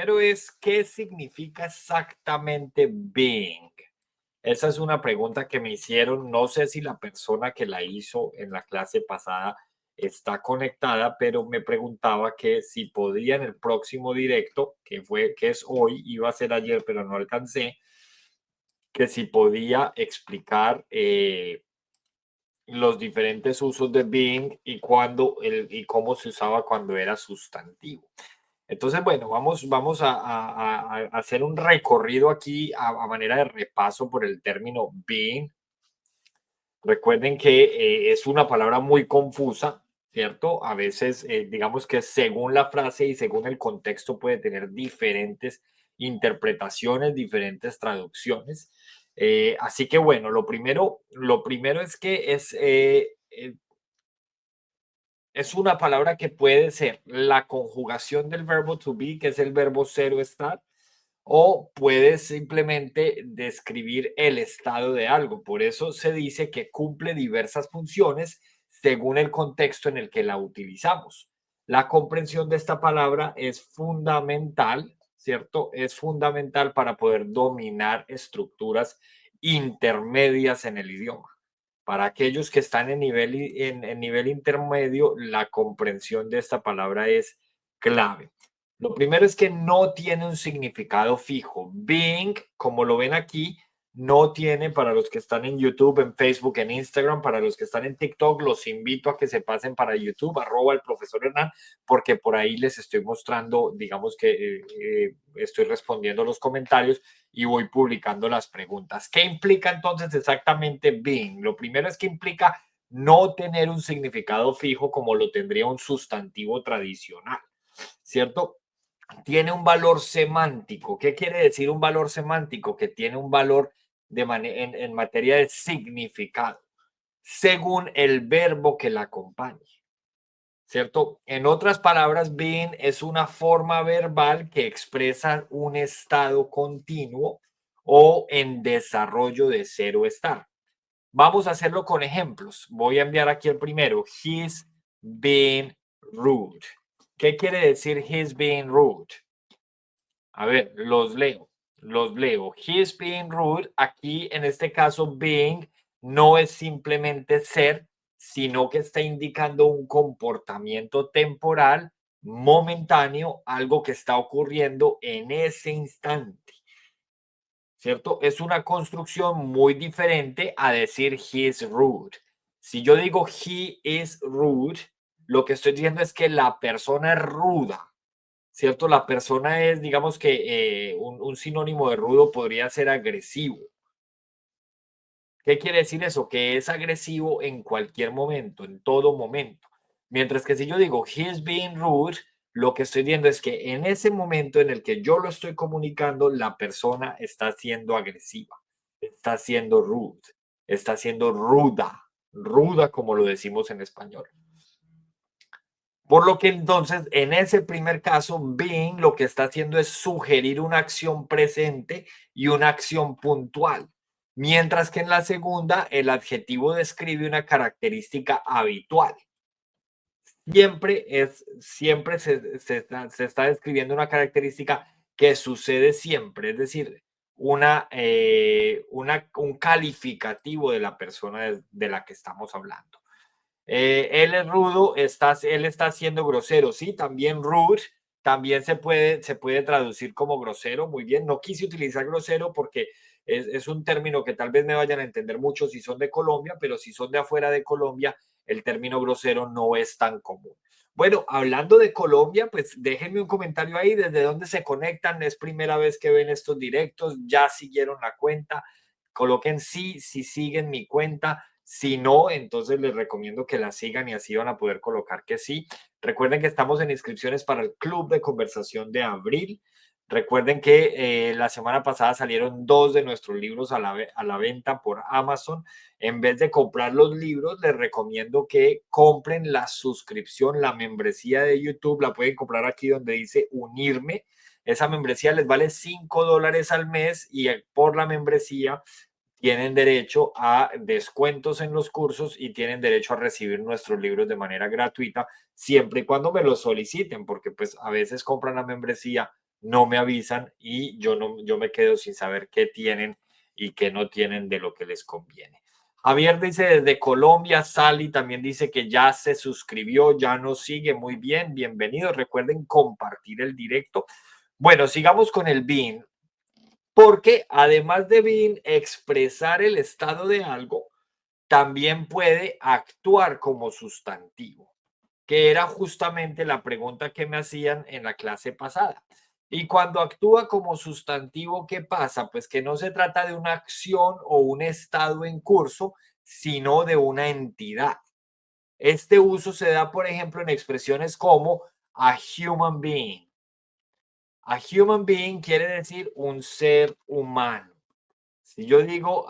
Pero es, ¿qué significa exactamente being? Esa es una pregunta que me hicieron. No sé si la persona que la hizo en la clase pasada está conectada, pero me preguntaba que si podía en el próximo directo, que es hoy, iba a ser ayer, pero no alcancé, que si podía explicar los diferentes usos de being y y cómo se usaba cuando era sustantivo. Entonces, bueno, vamos a hacer un recorrido aquí a manera de repaso por el término being. Recuerden que es una palabra muy confusa, ¿cierto? A veces, digamos que según la frase y según el contexto puede tener diferentes interpretaciones, diferentes traducciones. Así que bueno, lo primero es que es una palabra que puede ser la conjugación del verbo to be, que es el verbo ser o estar, o puede simplemente describir el estado de algo. Por eso se dice que cumple diversas funciones según el contexto en el que la utilizamos. La comprensión de esta palabra es fundamental, ¿cierto? Es fundamental para poder dominar estructuras intermedias en el idioma. Para aquellos que están en nivel intermedio, la comprensión de esta palabra es clave. Lo primero es que no tiene un significado fijo. Being, como lo ven aquí, no tiene para los que están en YouTube, en Facebook, en Instagram, para los que están en TikTok, los invito a que se pasen para YouTube, @el profesor Hernán, porque por ahí les estoy mostrando, digamos que estoy respondiendo los comentarios y voy publicando las preguntas. ¿Qué implica entonces exactamente being? Lo primero es que implica no tener un significado fijo como lo tendría un sustantivo tradicional, ¿cierto? Tiene un valor semántico. ¿Qué quiere decir un valor semántico? Que tiene un valor en materia de significado, según el verbo que la acompañe, ¿cierto? En otras palabras, being es una forma verbal que expresa un estado continuo o en desarrollo de ser o estar. Vamos a hacerlo con ejemplos. Voy a enviar aquí el primero. He's being rude. ¿Qué quiere decir he's being rude? A ver, los leo. He's being rude. Aquí, en este caso, being no es simplemente ser, sino que está indicando un comportamiento temporal, momentáneo, algo que está ocurriendo en ese instante, ¿cierto? Es una construcción muy diferente a decir he is rude. Si yo digo he is rude, lo que estoy diciendo es que la persona es ruda, ¿cierto? La persona es, digamos que un sinónimo de rudo podría ser agresivo. ¿Qué quiere decir eso? Que es agresivo en cualquier momento, en todo momento. Mientras que si yo digo he's being rude, lo que estoy diciendo es que en ese momento en el que yo lo estoy comunicando, la persona está siendo agresiva, está siendo rude, está siendo ruda, ruda como lo decimos en español. Por lo que entonces, en ese primer caso, being lo que está haciendo es sugerir una acción presente y una acción puntual. Mientras que en la segunda, el adjetivo describe una característica habitual. Siempre se está describiendo una característica que sucede siempre, es decir, un calificativo de la persona de la que estamos hablando. Él es rudo, él está siendo grosero, sí, también rude, también se puede traducir como grosero, muy bien. No quise utilizar grosero porque es un término que tal vez me vayan a entender mucho si son de Colombia, pero si son de afuera de Colombia, el término grosero no es tan común. Bueno, hablando de Colombia, pues déjenme un comentario ahí, desde dónde se conectan, es primera vez que ven estos directos, ya siguieron la cuenta, coloquen sí, si siguen mi cuenta, si no, entonces les recomiendo que la sigan y así van a poder colocar que sí. Recuerden que estamos en inscripciones para el Club de Conversación de abril. Recuerden que la semana pasada salieron 2 de nuestros libros a la venta por Amazon. En vez de comprar los libros, les recomiendo que compren la suscripción, la membresía de YouTube. La pueden comprar aquí donde dice unirme. Esa membresía les vale $5 al mes y por la membresía tienen derecho a descuentos en los cursos y tienen derecho a recibir nuestros libros de manera gratuita, siempre y cuando me los soliciten, porque pues a veces compran la membresía, no me avisan y yo me quedo sin saber qué tienen y qué no tienen de lo que les conviene. Javier dice desde Colombia, Sally también dice que ya se suscribió, ya nos sigue, muy bien, bienvenidos. Recuerden compartir el directo. Bueno, sigamos con el being, porque además de being, expresar el estado de algo, también puede actuar como sustantivo, que era justamente la pregunta que me hacían en la clase pasada. Y cuando actúa como sustantivo, ¿qué pasa? Pues que no se trata de una acción o un estado en curso, sino de una entidad. Este uso se da, por ejemplo, en expresiones como a human being. A human being quiere decir un ser humano. Si yo digo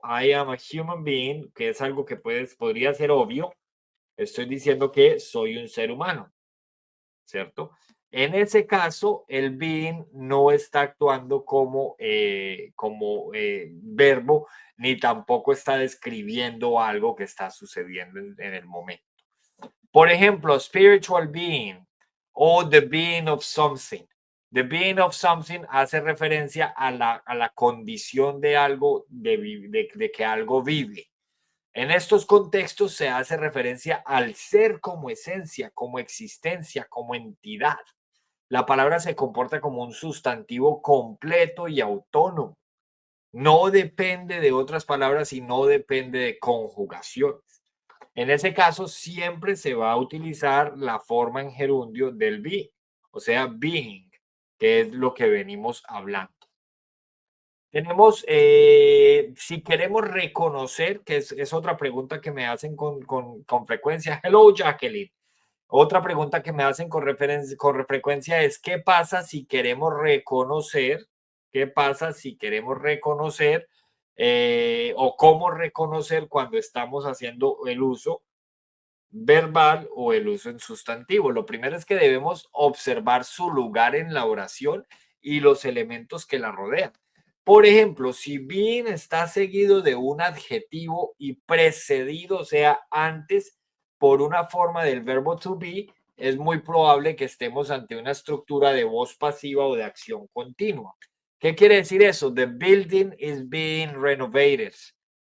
I am a human being, que es algo que podría ser obvio, estoy diciendo que soy un ser humano, ¿cierto? En ese caso, el being no está actuando como verbo, ni tampoco está describiendo algo que está sucediendo en el momento. Por ejemplo, spiritual being o the being of something. The being of something hace referencia a la condición de algo, de que algo vive. En estos contextos se hace referencia al ser como esencia, como existencia, como entidad. La palabra se comporta como un sustantivo completo y autónomo. No depende de otras palabras y no depende de conjugaciones. En ese caso, siempre se va a utilizar la forma en gerundio del be, o sea, being, que es lo que venimos hablando. Tenemos, si queremos reconocer, que es otra pregunta que me hacen con frecuencia. Hello, Jacqueline. Otra pregunta que me hacen con frecuencia es, ¿qué pasa si queremos reconocer? ¿Qué pasa si queremos reconocer o cómo reconocer cuando estamos haciendo el uso verbal o el uso en sustantivo? Lo primero es que debemos observar su lugar en la oración y los elementos que la rodean. Por ejemplo, si being está seguido de un adjetivo y precedido, o sea, antes por una forma del verbo to be, es muy probable que estemos ante una estructura de voz pasiva o de acción continua. ¿Qué quiere decir eso? The building is being renovated.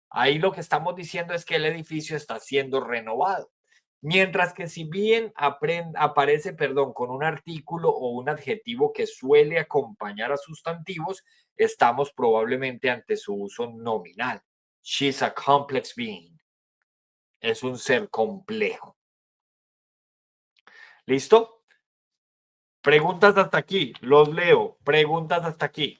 Ahí lo que estamos diciendo es que el edificio está siendo renovado. Mientras que si bien aparece, perdón, con un artículo o un adjetivo que suele acompañar a sustantivos, estamos probablemente ante su uso nominal. She's a complex being. Es un ser complejo. ¿Listo? Preguntas hasta aquí. Los leo. Preguntas hasta aquí.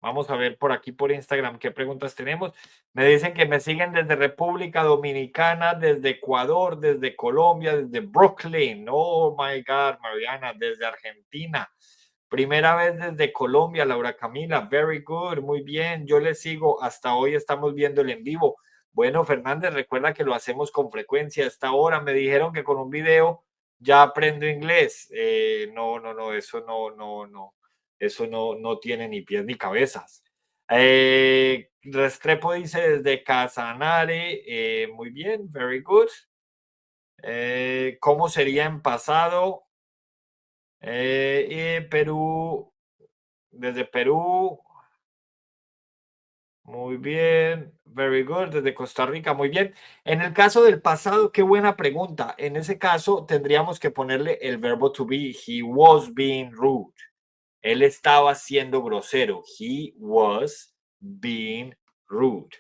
Vamos a ver por aquí por Instagram qué preguntas tenemos. Me dicen que me siguen desde República Dominicana, desde Ecuador, desde Colombia, desde Brooklyn. Oh my God, Mariana, desde Argentina. Primera vez desde Colombia, Laura Camila. Very good, muy bien. Yo le sigo. Hasta hoy estamos viendo el en vivo. Bueno, Fernández, recuerda que lo hacemos con frecuencia. Hasta ahora me dijeron que con un video ya aprendo inglés. No, eso no tiene ni pies ni cabezas. Restrepo dice desde Casanare, muy bien, very good. ¿Cómo sería en pasado? Perú, desde Perú, muy bien, very good. Desde Costa Rica, muy bien. En el caso del pasado, qué buena pregunta. En ese caso, tendríamos que ponerle el verbo to be. He was being rude. Él estaba siendo grosero. He was being rude.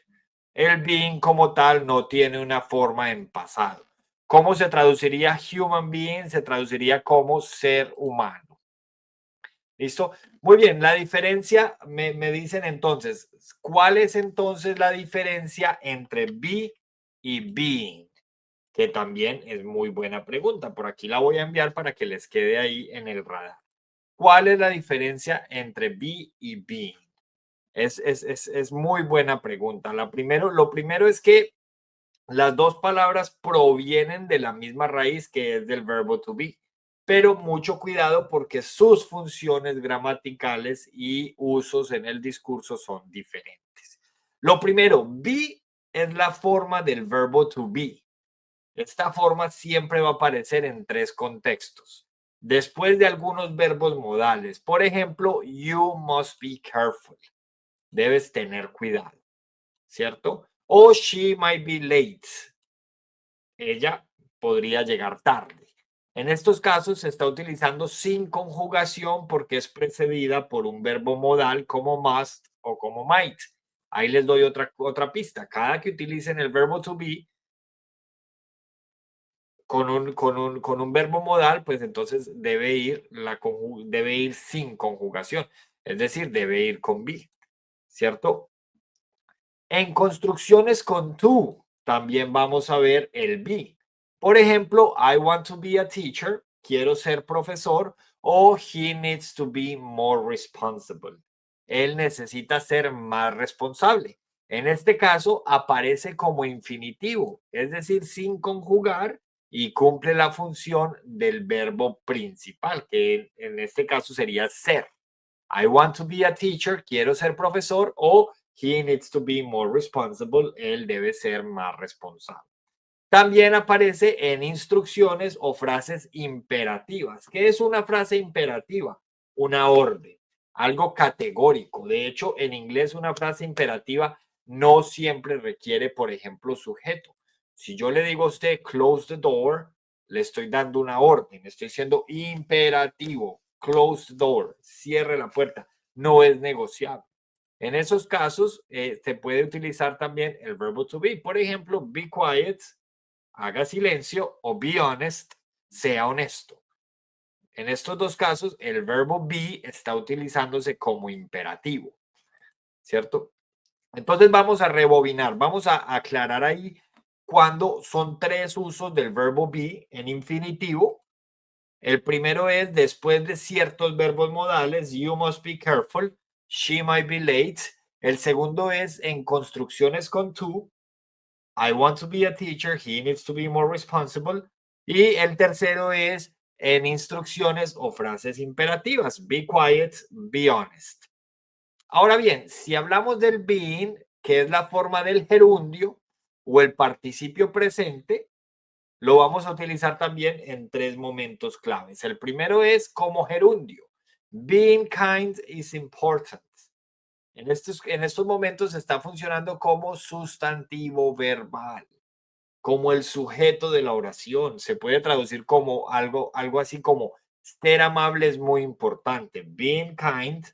El being como tal no tiene una forma en pasado. ¿Cómo se traduciría human being? Se traduciría como ser humano. ¿Listo? Muy bien, la diferencia, me dicen entonces, ¿cuál es entonces la diferencia entre be y being? Que también es muy buena pregunta. Por aquí la voy a enviar para que les quede ahí en el radar. ¿Cuál es la diferencia entre be y being? Es muy buena pregunta. Lo primero es que las dos palabras provienen de la misma raíz que es del verbo to be, pero mucho cuidado porque sus funciones gramaticales y usos en el discurso son diferentes. Lo primero, be es la forma del verbo to be. Esta forma siempre va a aparecer en tres contextos. después de algunos verbos modales. Por ejemplo, you must be careful. Debes tener cuidado, ¿cierto? O she might be late. Ella podría llegar tarde. En estos casos se está utilizando sin conjugación porque es precedida por un verbo modal como must o como might. Ahí les doy otra pista. Cada que utilicen el verbo to be con un verbo modal, pues entonces debe ir sin conjugación. Es decir, debe ir con be, ¿cierto? En construcciones con to, también vamos a ver el be. Por ejemplo, I want to be a teacher, quiero ser profesor, o he needs to be more responsible. Él necesita ser más responsable. En este caso, aparece como infinitivo, es decir, sin conjugar y cumple la función del verbo principal, que en este caso sería ser. I want to be a teacher, quiero ser profesor, o he needs to be more responsible, él debe ser más responsable. También aparece en instrucciones o frases imperativas. ¿Qué es una frase imperativa? Una orden, algo categórico. De hecho, en inglés una frase imperativa no siempre requiere, por ejemplo, sujeto. Si yo le digo a usted close the door, le estoy dando una orden, estoy siendo imperativo. Close the door, cierre la puerta, no es negociable. En esos casos, se puede utilizar también el verbo to be. Por ejemplo, be quiet, haga silencio, o be honest, sea honesto. En estos dos casos, el verbo be está utilizándose como imperativo, ¿cierto? Entonces vamos a rebobinar, vamos a aclarar ahí cuando son tres usos del verbo be en infinitivo. El primero es después de ciertos verbos modales, you must be careful, she might be late. El segundo es en construcciones con to, I want to be a teacher, he needs to be more responsible. Y el tercero es en instrucciones o frases imperativas, be quiet, be honest. Ahora bien, si hablamos del being, que es la forma del gerundio o el participio presente, lo vamos a utilizar también en tres momentos claves. El primero es como gerundio. Being kind is important. En estos momentos está funcionando como sustantivo verbal, como el sujeto de la oración. Se puede traducir como algo así como ser amable es muy importante. Being kind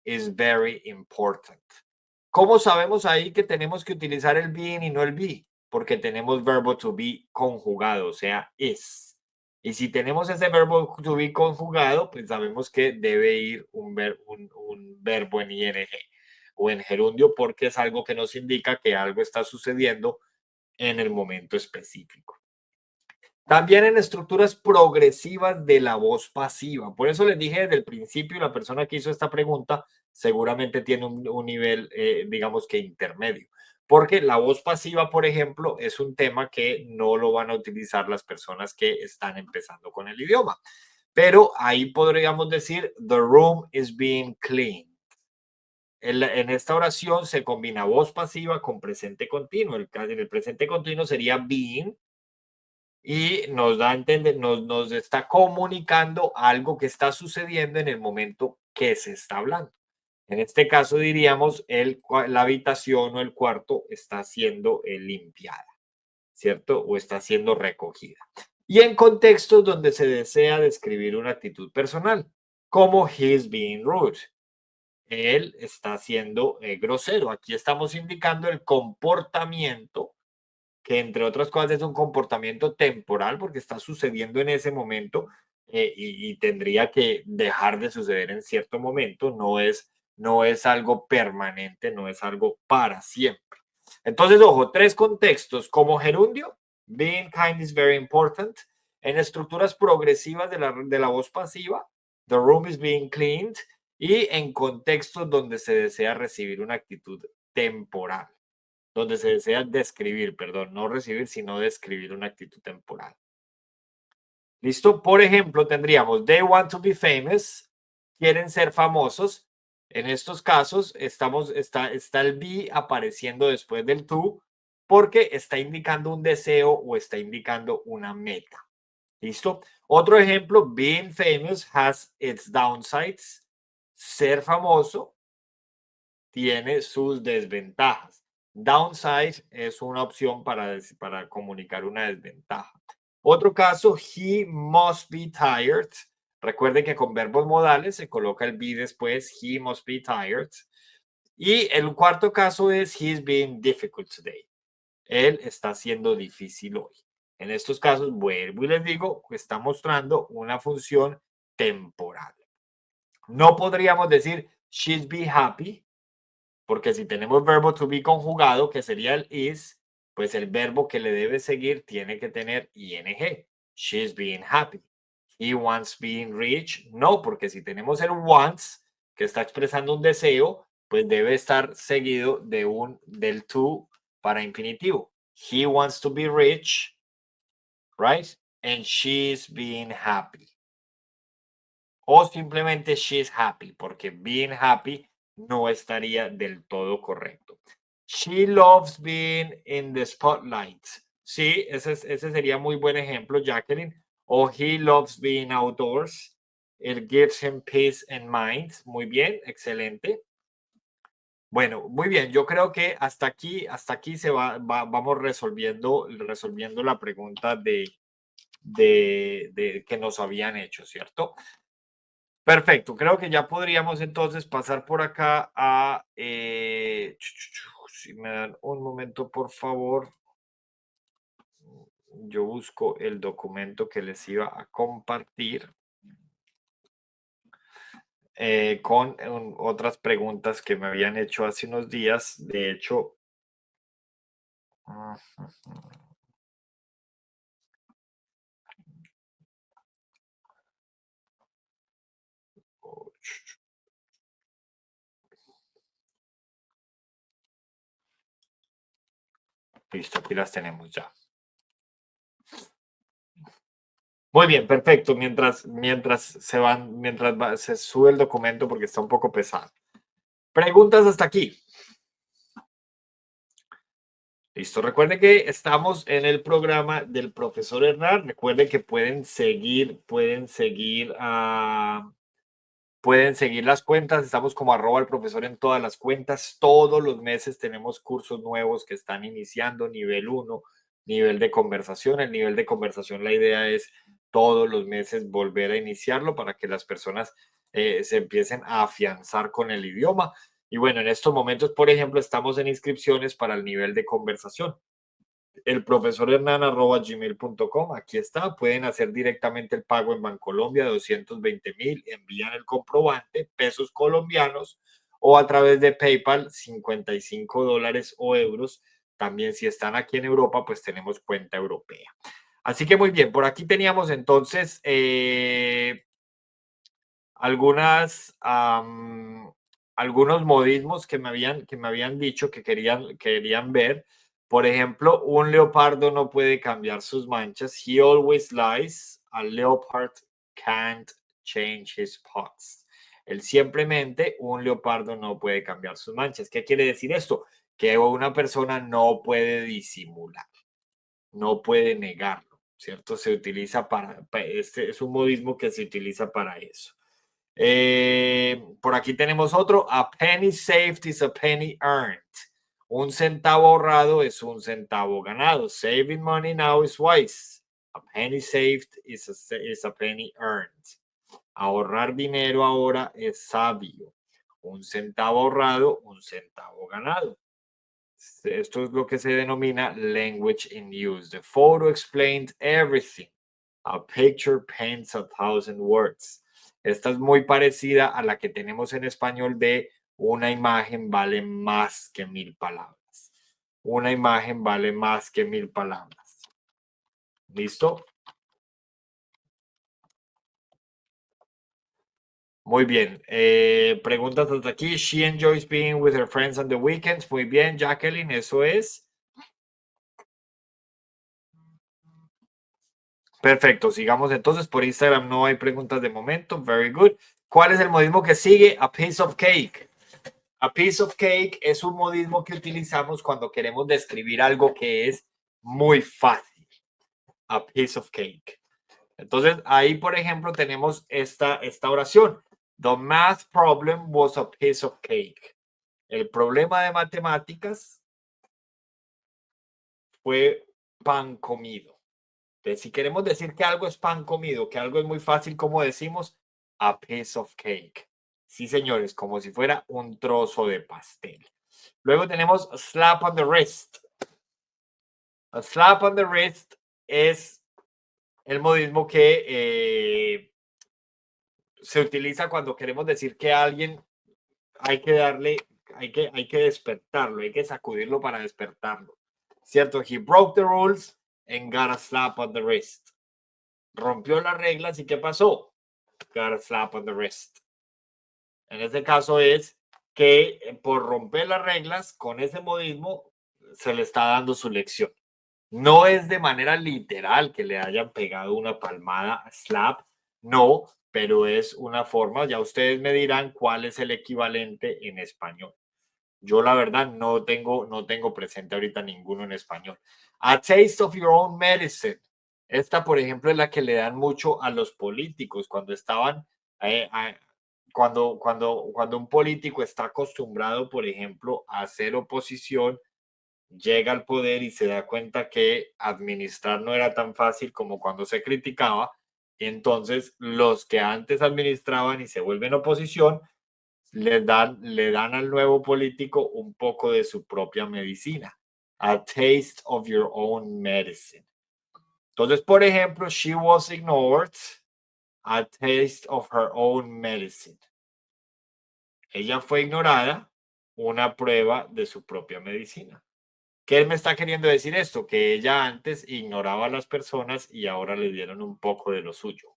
is very important. ¿Cómo sabemos ahí que tenemos que utilizar el being y no el be? Porque tenemos verbo to be conjugado, o sea, is. Y si tenemos ese verbo to be conjugado, pues sabemos que debe ir un verbo en ing o en gerundio porque es algo que nos indica que algo está sucediendo en el momento específico. También en estructuras progresivas de la voz pasiva. Por eso les dije desde el principio, la persona que hizo esta pregunta seguramente tiene un nivel, digamos que intermedio. Porque la voz pasiva, por ejemplo, es un tema que no lo van a utilizar las personas que están empezando con el idioma. Pero ahí podríamos decir, the room is being cleaned. En esta oración se combina voz pasiva con presente continuo. En el presente continuo sería being y nos da a entender, nos está comunicando algo que está sucediendo en el momento que se está hablando. En este caso diríamos la habitación o el cuarto está siendo limpiada, ¿cierto? O está siendo recogida. Y en contextos donde se desea describir una actitud personal, como he's being rude. Él está siendo grosero. Aquí estamos indicando el comportamiento que entre otras cosas es un comportamiento temporal porque está sucediendo en ese momento y tendría que dejar de suceder en cierto momento, no es algo permanente, no es algo para siempre. Entonces, ojo, tres contextos como gerundio, being kind is very important, en estructuras progresivas de la voz pasiva, the room is being cleaned, y en contextos donde se desea recibir una actitud temporal donde se desea describir, perdón, no recibir, sino describir una actitud temporal. ¿Listo? Por ejemplo, tendríamos, they want to be famous, quieren ser famosos. En estos casos está el be apareciendo después del to porque está indicando un deseo o está indicando una meta. ¿Listo? Otro ejemplo, being famous has its downsides. Ser famoso tiene sus desventajas. Downside es una opción para comunicar una desventaja. Otro caso, he must be tired. Recuerden que con verbos modales se coloca el be después, he must be tired. Y el cuarto caso es, he's being difficult today. Él está siendo difícil hoy. En estos casos, vuelvo y les digo, está mostrando una función temporal. No podríamos decir, she's be happy, porque si tenemos verbo to be conjugado, que sería el is, pues el verbo que le debe seguir tiene que tener ing. She's being happy. He wants being rich. No, porque si tenemos el wants, que está expresando un deseo, pues debe estar seguido del to para infinitivo. He wants to be rich, right? And she's being happy. O simplemente she's happy, porque being happy no estaría del todo correcto. She loves being in the spotlight. Sí, ese sería muy buen ejemplo, Jacqueline. O he loves being outdoors. It gives him peace and mind. Muy bien, excelente. Bueno, muy bien. Yo creo que hasta aquí vamos resolviendo la pregunta de que nos habían hecho, ¿cierto? Perfecto, creo que ya podríamos entonces pasar por acá a, si me dan un momento, por favor, yo busco el documento que les iba a compartir con otras preguntas que me habían hecho hace unos días. De hecho, listo, aquí las tenemos ya. Muy bien, perfecto. Se sube el documento porque está un poco pesado. Preguntas hasta aquí. Listo. Recuerden que estamos en el programa del profesor Hernán. Recuerden que pueden seguir las cuentas. Estamos como @ el profesor en todas las cuentas. Todos los meses tenemos cursos nuevos que están iniciando, nivel 1, nivel de conversación. El nivel de conversación, la idea es todos los meses volver a iniciarlo para que las personas se empiecen a afianzar con el idioma. Y bueno, en estos momentos, por ejemplo, estamos en inscripciones para el nivel de conversación. El profesor Hernán@gmail.com, aquí está, pueden hacer directamente el pago en Bancolombia, 220.000, envían el comprobante, pesos colombianos, o a través de PayPal, $55 o euros. También si están aquí en Europa, pues tenemos cuenta europea. Así que muy bien, por aquí teníamos entonces algunos modismos que me habían dicho que querían ver. Por ejemplo, un leopardo no puede cambiar sus manchas. He always lies. A leopard can't change his spots. Un leopardo no puede cambiar sus manchas. ¿Qué quiere decir esto? Que una persona no puede disimular, no puede negarlo, ¿cierto? Se utiliza este es un modismo que se utiliza para eso. Por aquí tenemos otro. A penny saved is a penny earned. Un centavo ahorrado es un centavo ganado. Saving money now is wise. A penny saved is a penny earned. Ahorrar dinero ahora es sabio. Un centavo ahorrado, un centavo ganado. Esto es lo que se denomina language in use. The photo explains everything. A picture paints 1,000 words. Esta es muy parecida a la que tenemos en español de una imagen vale más que 1,000 palabras. Una imagen vale más que 1,000 palabras. ¿Listo? Muy bien. Preguntas hasta aquí. She enjoys being with her friends on the weekends. Muy bien, Jacqueline, eso es. Perfecto, sigamos entonces. Por Instagram no hay preguntas de momento. Very good. ¿Cuál es el modismo que sigue? A piece of cake. A piece of cake es un modismo que utilizamos cuando queremos describir algo que es muy fácil. A piece of cake. Entonces, ahí, por ejemplo, tenemos esta oración. The math problem was a piece of cake. El problema de matemáticas fue pan comido. Entonces, si queremos decir que algo es pan comido, que algo es muy fácil, ¿cómo decimos? A piece of cake. Sí, señores, como si fuera un trozo de pastel. Luego tenemos slap on the wrist. A slap on the wrist es el modismo que se utiliza cuando queremos decir que a alguien hay que darle, hay que despertarlo, hay que sacudirlo para despertarlo. ¿Cierto? He broke the rules and got a slap on the wrist. Rompió las reglas y ¿qué pasó? Got a slap on the wrist. En este caso es que por romper las reglas, con ese modismo, se le está dando su lección. No es de manera literal que le hayan pegado una palmada, slap, no, pero es una forma, ya ustedes me dirán cuál es el equivalente en español. Yo la verdad no tengo presente ahorita ninguno en español. A taste of your own medicine. Esta, por ejemplo, es la que le dan mucho a los políticos cuando estaban, eh, a- cuando un político está acostumbrado, por ejemplo, a hacer oposición, llega al poder y se da cuenta que administrar no era tan fácil como cuando se criticaba. Entonces, los que antes administraban y se vuelven oposición, le dan al nuevo político un poco de su propia medicina. A taste of your own medicine. Entonces, por ejemplo, she was ignored. A taste of her own medicine. Ella fue ignorada, una prueba de su propia medicina. ¿Qué me está queriendo decir esto? Que ella antes ignoraba a las personas y ahora le dieron un poco de lo suyo,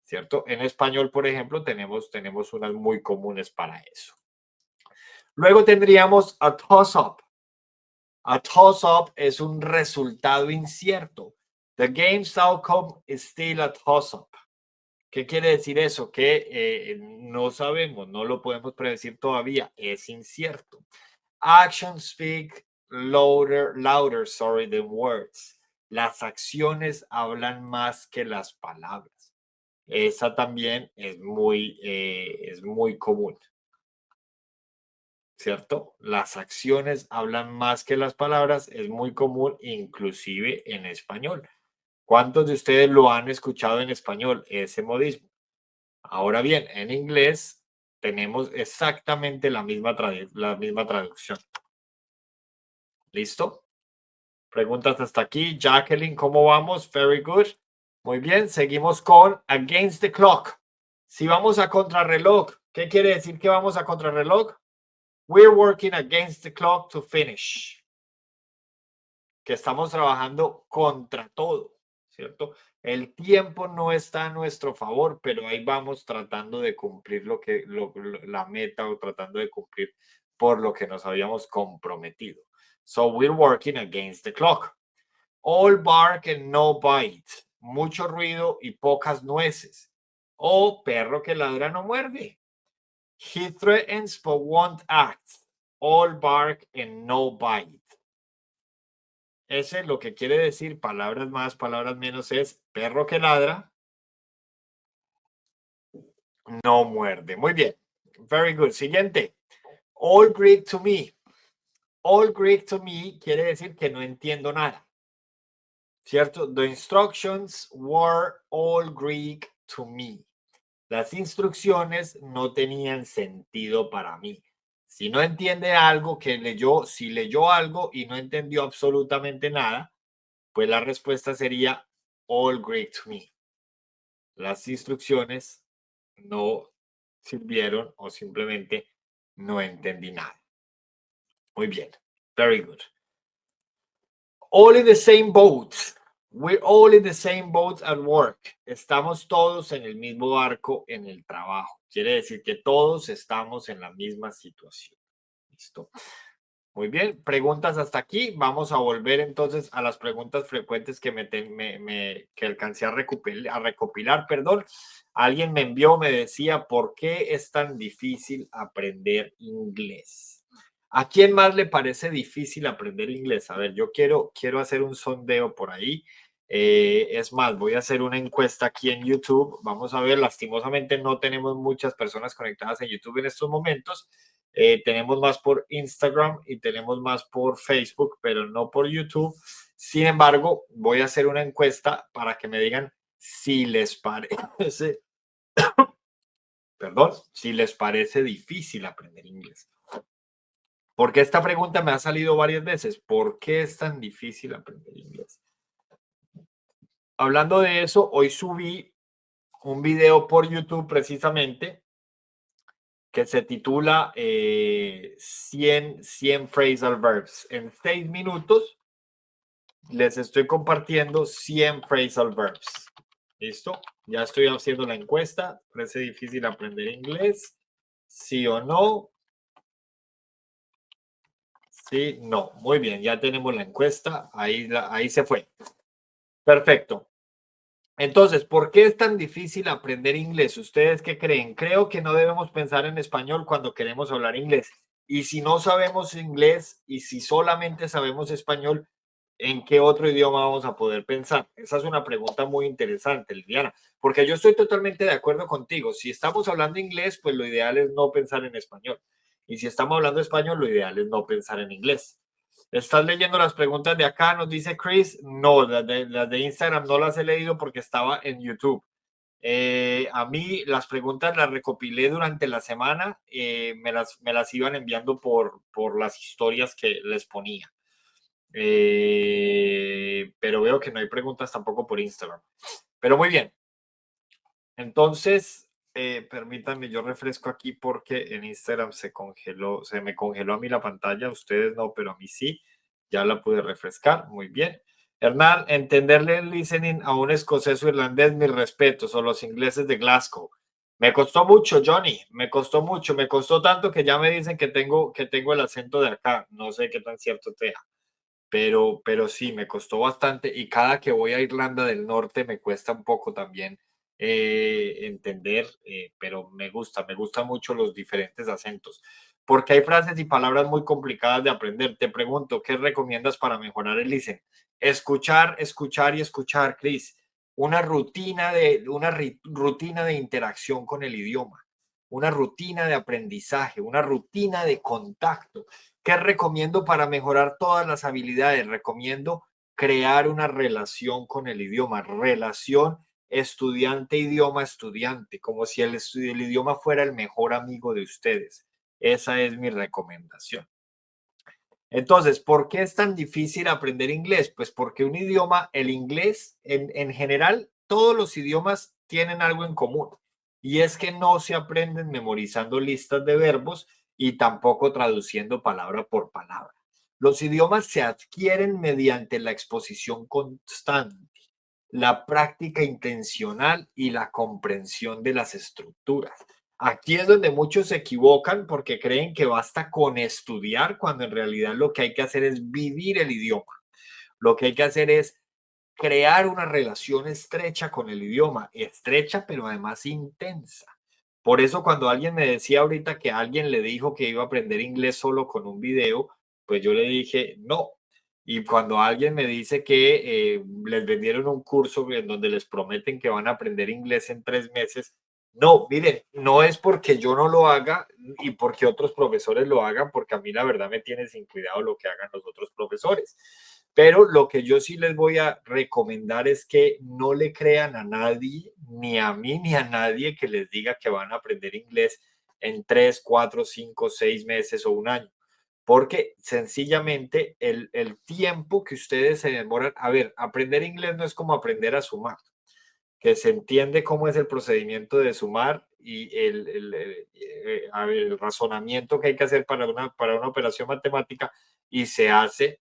¿cierto? En español, por ejemplo, tenemos unas muy comunes para eso. Luego tendríamos a toss-up. A toss-up es un resultado incierto. The game's outcome is still a toss-up. ¿Qué quiere decir eso? Que no sabemos, no lo podemos predecir todavía, es incierto. Actions speak louder, sorry, than words. Las acciones hablan más que las palabras. Esa también es muy común, ¿cierto? Las acciones hablan más que las palabras, es muy común, inclusive en español. ¿Cuántos de ustedes lo han escuchado en español, ese modismo? Ahora bien, en inglés tenemos exactamente la misma traducción. ¿Listo? Preguntas hasta aquí. Jacqueline, ¿cómo vamos? Very good. Muy bien, seguimos con against the clock. Si vamos a contrarreloj, ¿qué quiere decir que vamos a contrarreloj? We're working against the clock to finish. Que estamos trabajando contra todo, ¿cierto? El tiempo no está a nuestro favor, pero ahí vamos tratando de cumplir la meta o tratando de cumplir por lo que nos habíamos comprometido. So we're working against the clock. All bark and no bite. Mucho ruido y pocas nueces. O perro que ladra no muerde. He threatens but won't act. All bark and no bite. Ese lo que quiere decir, palabras más, palabras menos, es perro que ladra, no muerde. Muy bien. Very good. Siguiente. All Greek to me. All Greek to me quiere decir que no entiendo nada. ¿Cierto? The instructions were all Greek to me. Las instrucciones no tenían sentido para mí. Si no entiende algo que leyó, si leyó algo y no entendió absolutamente nada, pues la respuesta sería all Greek to me. Las instrucciones no sirvieron o simplemente no entendí nada. Muy bien. Very good. All in the same boat. We're all in the same boat at work. Estamos todos en el mismo barco en el trabajo. Quiere decir que todos estamos en la misma situación. Listo. Muy bien, preguntas hasta aquí. Vamos a volver entonces a las preguntas frecuentes que alcancé a recopilar. Perdón. Alguien me envió, me decía, ¿por qué es tan difícil aprender inglés? ¿A quién más le parece difícil aprender inglés? A ver, yo quiero hacer un sondeo por ahí Es más, voy a hacer una encuesta aquí en YouTube. Vamos a ver, lastimosamente no tenemos muchas personas conectadas en YouTube en estos momentos. Tenemos más por Instagram y tenemos más por Facebook, pero no por YouTube. Sin embargo, voy a hacer una encuesta para que me digan si les parece, perdón, si les parece difícil aprender inglés. Porque esta pregunta me ha salido varias veces. ¿Por qué es tan difícil aprender inglés? Hablando de eso, hoy subí un video por YouTube precisamente que se titula 100 phrasal verbs. En 6 minutos les estoy compartiendo 100 phrasal verbs. ¿Listo? Ya estoy haciendo la encuesta. ¿Parece difícil aprender inglés? ¿Sí o no? Sí, no. Muy bien, ya tenemos la encuesta. Ahí se fue. Perfecto. Entonces, ¿por qué es tan difícil aprender inglés? ¿Ustedes qué creen? Creo que no debemos pensar en español cuando queremos hablar inglés. Y si no sabemos inglés y si solamente sabemos español, ¿en qué otro idioma vamos a poder pensar? Esa es una pregunta muy interesante, Liliana, porque yo estoy totalmente de acuerdo contigo. Si estamos hablando inglés, pues lo ideal es no pensar en español. Y si estamos hablando español, lo ideal es no pensar en inglés. ¿Estás leyendo las preguntas de acá? Nos dice Chris. No, las de Instagram no las he leído porque estaba en YouTube. A mí las preguntas las recopilé durante la semana, me las iban enviando por las historias que les ponía. Pero veo que no hay preguntas tampoco por Instagram. Pero muy bien. Entonces, permítanme, yo refresco aquí porque en Instagram se me congeló a mí la pantalla, ustedes no, pero a mí sí, ya la pude refrescar, muy bien. Hernán, entenderle el listening a un escocés o irlandés, mis respetos, o los ingleses de Glasgow. Me costó mucho, Johnny, me costó mucho, me costó tanto que ya me dicen que tengo el acento de acá, no sé qué tan cierto sea, pero sí, me costó bastante y cada que voy a Irlanda del Norte me cuesta un poco también entender, pero me gustan mucho los diferentes acentos, porque hay frases y palabras muy complicadas de aprender. Te pregunto, ¿qué recomiendas para mejorar el listening? Escuchar, escuchar y escuchar, Chris. Una rutina de interacción con el idioma, una rutina de aprendizaje, una rutina de contacto. ¿Qué recomiendo para mejorar todas las habilidades? Recomiendo crear una relación con el idioma, relación estudiante-idioma-estudiante, como si el idioma fuera el mejor amigo de ustedes. Esa es mi recomendación. Entonces, ¿por qué es tan difícil aprender inglés? Pues porque un idioma, el inglés, en general, todos los idiomas tienen algo en común y es que no se aprenden memorizando listas de verbos y tampoco traduciendo palabra por palabra. Los idiomas se adquieren mediante la exposición constante, la práctica intencional y la comprensión de las estructuras. Aquí es donde muchos se equivocan porque creen que basta con estudiar cuando en realidad lo que hay que hacer es vivir el idioma. Lo que hay que hacer es crear una relación estrecha con el idioma, estrecha pero además intensa. Por eso cuando alguien me decía ahorita que alguien le dijo que iba a aprender inglés solo con un video, pues yo le dije no. Y cuando alguien me dice que les vendieron un curso en donde les prometen que van a aprender inglés en 3 meses, no, miren, no es porque yo no lo haga y porque otros profesores lo hagan, porque a mí la verdad me tiene sin cuidado lo que hagan los otros profesores. Pero lo que yo sí les voy a recomendar es que no le crean a nadie, ni a mí, ni a nadie que les diga que van a aprender inglés en 3, 4, 5, 6 meses o un año. Porque sencillamente el tiempo que ustedes se demoran, a ver, aprender inglés no es como aprender a sumar, que se entiende cómo es el procedimiento de sumar y a ver, el razonamiento que hay que hacer para una operación matemática y se hace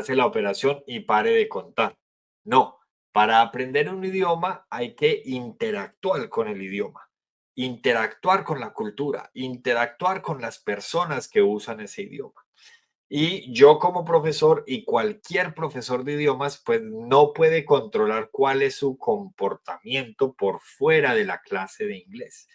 la operación y pare de contar. No, para aprender un idioma hay que interactuar con el idioma, interactuar con la cultura, interactuar con las personas que usan ese idioma. Y yo como profesor y cualquier profesor de idiomas, pues no puede controlar cuál es su comportamiento por fuera de la clase de inglés.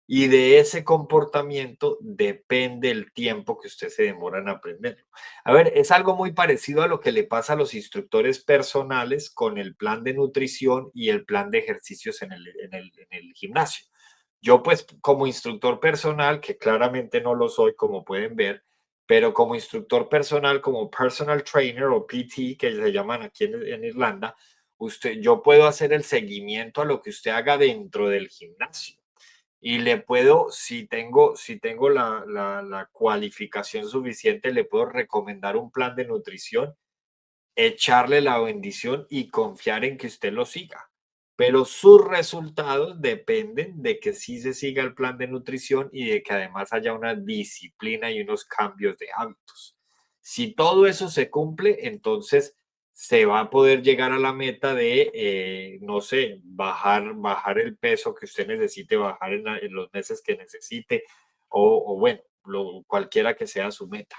Y de ese comportamiento depende el tiempo que usted se demora en aprenderlo. A ver, es algo muy parecido a lo que le pasa a los instructores personales con el plan de nutrición y el plan de ejercicios en el gimnasio. Yo pues como instructor personal, que claramente no lo soy como pueden ver, pero como instructor personal, como personal trainer o PT, que se llaman aquí en Irlanda, yo puedo hacer el seguimiento a lo que usted haga dentro del gimnasio y le puedo, si tengo la cualificación suficiente, le puedo recomendar un plan de nutrición, echarle la bendición y confiar en que usted lo siga. Pero sus resultados dependen de que sí se siga el plan de nutrición y de que además haya una disciplina y unos cambios de hábitos. Si todo eso se cumple, entonces se va a poder llegar a la meta de, no sé, bajar el peso que usted necesite bajar en los meses que necesite o bueno, cualquiera que sea su meta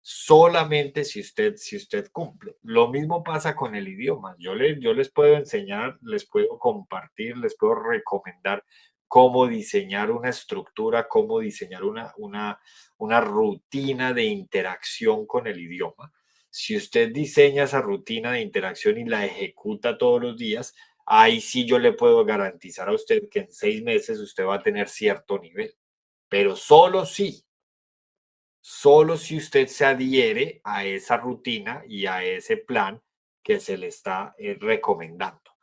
solamente si usted cumple. Lo mismo pasa con el idioma. Yo les puedo enseñar, les puedo compartir, les puedo recomendar cómo diseñar una estructura, cómo diseñar una rutina de interacción con el idioma. Si usted diseña esa rutina de interacción y la ejecuta todos los días, ahí sí yo le puedo garantizar a usted que en 6 meses usted va a tener cierto nivel, pero solo si usted se adhiere a esa rutina y a ese plan que se le está recomendando,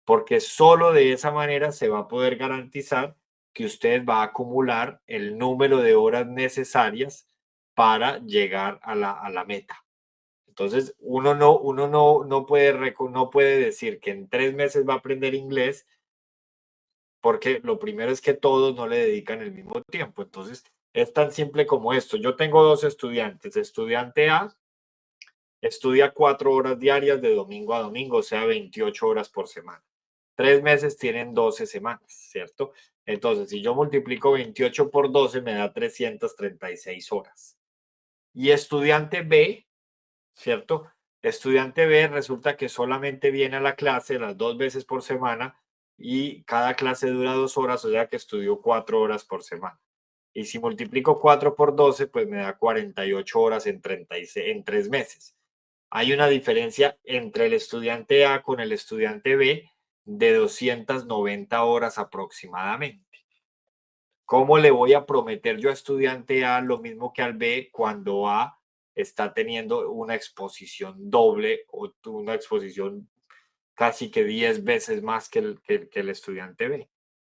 porque solo de esa manera se va a poder garantizar que usted va a acumular el número de horas necesarias para llegar a la meta. Entonces, uno no puede decir que en 3 meses va a aprender inglés porque lo primero es que todos no le dedican el mismo tiempo. Entonces, es tan simple como esto. Yo tengo dos estudiantes. Estudiante A estudia 4 horas diarias de domingo a domingo, o sea, 28 horas por semana. 3 meses tienen 12 semanas, ¿cierto? Entonces, si yo multiplico 28 por 12, me da 336 horas. Y estudiante B, ¿cierto? Estudiante B resulta que solamente viene a la clase las 2 veces por semana y cada clase dura 2 horas, o sea que estudió 4 horas por semana. Y si multiplico 4 por 12, pues me da 48 horas en 3 meses. Hay una diferencia entre el estudiante A con el estudiante B de 290 horas aproximadamente. ¿Cómo le voy a prometer yo a estudiante A lo mismo que al B cuando A está teniendo una exposición doble o una exposición casi que 10 veces más que el estudiante B?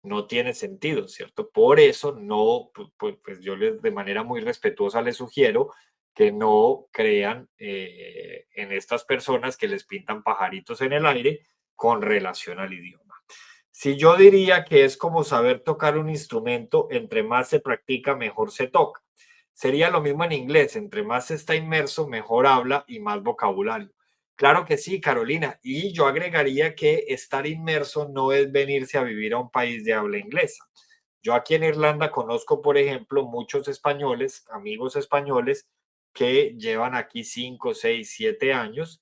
No tiene sentido, ¿cierto? Por eso no, pues yo de manera muy respetuosa les sugiero que no crean en estas personas que les pintan pajaritos en el aire con relación al idioma. Si yo diría que es como saber tocar un instrumento, entre más se practica, mejor se toca. Sería lo mismo en inglés, entre más se está inmerso, mejor habla y más vocabulario. Claro que sí, Carolina. Y yo agregaría que estar inmerso no es venirse a vivir a un país de habla inglesa. Yo aquí en Irlanda conozco, por ejemplo, muchos españoles, amigos españoles, que llevan aquí 5, 6, 7 años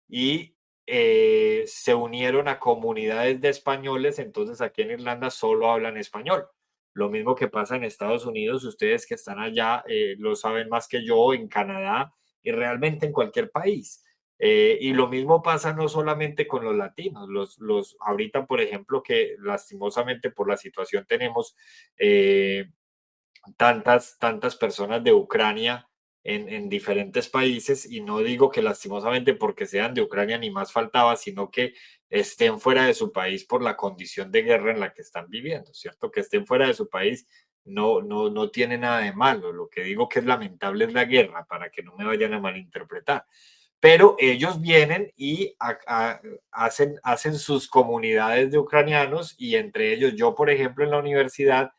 y se unieron a comunidades de españoles, entonces aquí en Irlanda solo hablan español. Lo mismo que pasa en Estados Unidos, ustedes que están allá lo saben más que yo, en Canadá y realmente en cualquier país. Y lo mismo pasa no solamente con los latinos, ahorita, por ejemplo, que lastimosamente por la situación tenemos eh, tantas personas de Ucrania en diferentes países, y no digo que lastimosamente porque sean de Ucrania ni más faltaba, sino que estén fuera de su país por la condición de guerra en la que están viviendo, ¿cierto? Que estén fuera de su país no tiene nada de malo. Lo que digo que es lamentable es la guerra, para que no me vayan a malinterpretar. Pero ellos vienen y hacen sus comunidades de ucranianos, y entre ellos yo, por ejemplo, en la universidad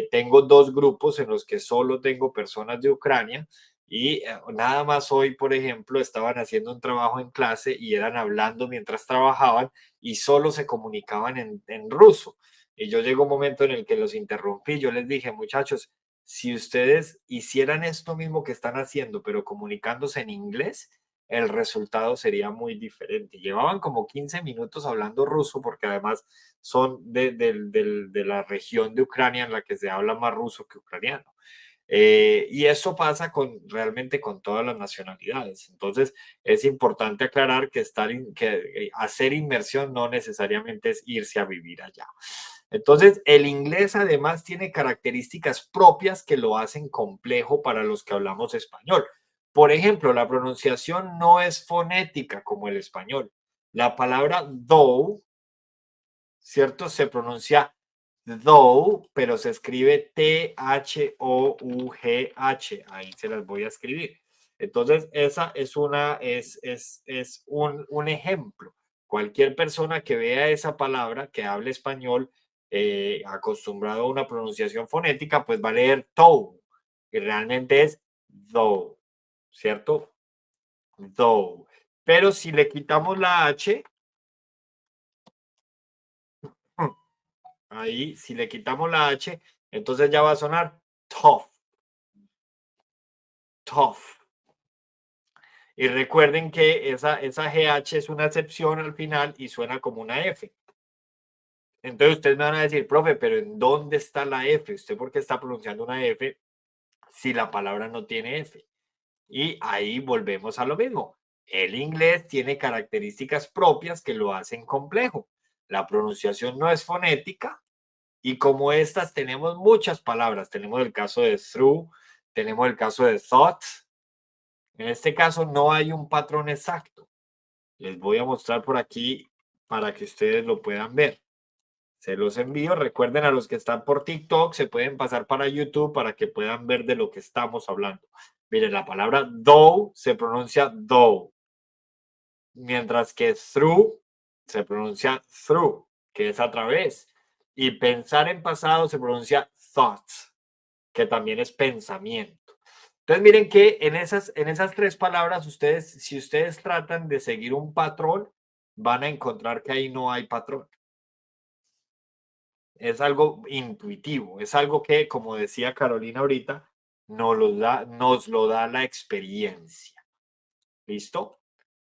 tengo dos grupos en los que solo tengo personas de Ucrania y nada más hoy, por ejemplo, estaban haciendo un trabajo en clase y eran hablando mientras trabajaban y solo se comunicaban en ruso. Y yo llegó un momento en el que los interrumpí, yo les dije, muchachos, si ustedes hicieran esto mismo que están haciendo, pero comunicándose en inglés, el resultado sería muy diferente. Llevaban como 15 minutos hablando ruso porque además son de la región de Ucrania en la que se habla más ruso que ucraniano. Y eso pasa realmente con todas las nacionalidades. Entonces, es importante aclarar que, hacer inmersión no necesariamente es irse a vivir allá. Entonces, el inglés además tiene características propias que lo hacen complejo para los que hablamos español. Por ejemplo, la pronunciación no es fonética como el español. La palabra though, ¿cierto? Se pronuncia though, pero se escribe T-H-O-U-G-H. Ahí se las voy a escribir. Entonces, esa es un ejemplo. Cualquier persona que vea esa palabra, que hable español, acostumbrado a una pronunciación fonética, pues va a leer toe, y realmente es though, ¿cierto? Though. Pero si le quitamos la H, ahí, si le quitamos la H, entonces ya va a sonar tough, tough. Y recuerden que esa GH es una excepción al final y suena como una F. Entonces ustedes me van a decir, profe, pero ¿en dónde está la F? ¿Usted por qué está pronunciando una F si la palabra no tiene F? Y ahí volvemos a lo mismo. El inglés tiene características propias que lo hacen complejo. La pronunciación no es fonética, y como estas tenemos muchas palabras. Tenemos el caso de through, tenemos el caso de thought. En este caso no hay un patrón exacto. Les voy a mostrar por aquí para que ustedes lo puedan ver. Se los envío. Recuerden, a los que están por TikTok, se pueden pasar para YouTube para que puedan ver de lo que estamos hablando. Miren, la palabra though se pronuncia though, mientras que through se pronuncia through, que es a través. Y pensar en pasado se pronuncia thought, que también es pensamiento. Entonces, miren que en esas tres palabras, si ustedes tratan de seguir un patrón, van a encontrar que ahí no hay patrón. Es algo intuitivo, es algo que, como decía Carolina ahorita, nos lo da la experiencia. ¿Listo?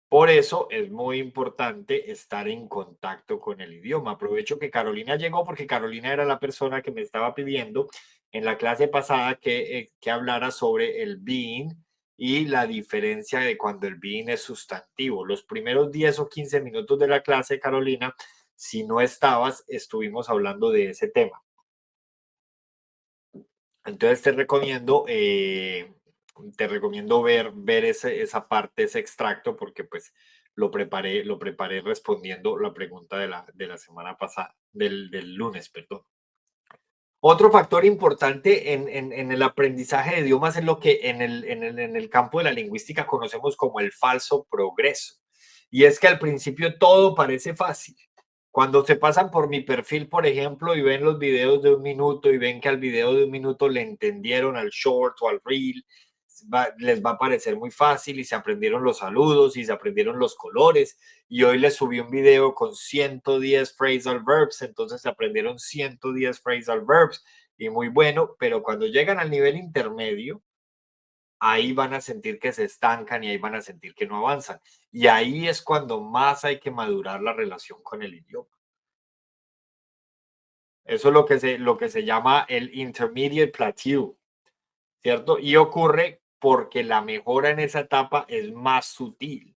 Por eso es muy importante estar en contacto con el idioma. Aprovecho que Carolina llegó porque Carolina era la persona que me estaba pidiendo en la clase pasada que hablara sobre el being y la diferencia de cuando el being es sustantivo. Los primeros 10 o 15 minutos de la clase, Carolina, si no estabas, estuvimos hablando de ese tema. Entonces te recomiendo ver esa parte, ese extracto, porque pues lo preparé respondiendo la pregunta de la semana pasada, del lunes, perdón. Otro factor importante en el aprendizaje de idiomas es lo que en el campo de la lingüística conocemos como el falso progreso. Y es que al principio todo parece fácil. Cuando se pasan por mi perfil, por ejemplo, y ven los videos de un minuto y ven que al video de un minuto le entendieron al short o al reel, les va a parecer muy fácil y se aprendieron los saludos y se aprendieron los colores. Y hoy les subí un video con 110 phrasal verbs, entonces se aprendieron 110 phrasal verbs y muy bueno, pero cuando llegan al nivel intermedio, ahí van a sentir que se estancan y ahí van a sentir que no avanzan. Y ahí es cuando más hay que madurar la relación con el idioma. Eso es lo que se llama el intermediate plateau, ¿cierto? Y ocurre porque la mejora en esa etapa es más sutil.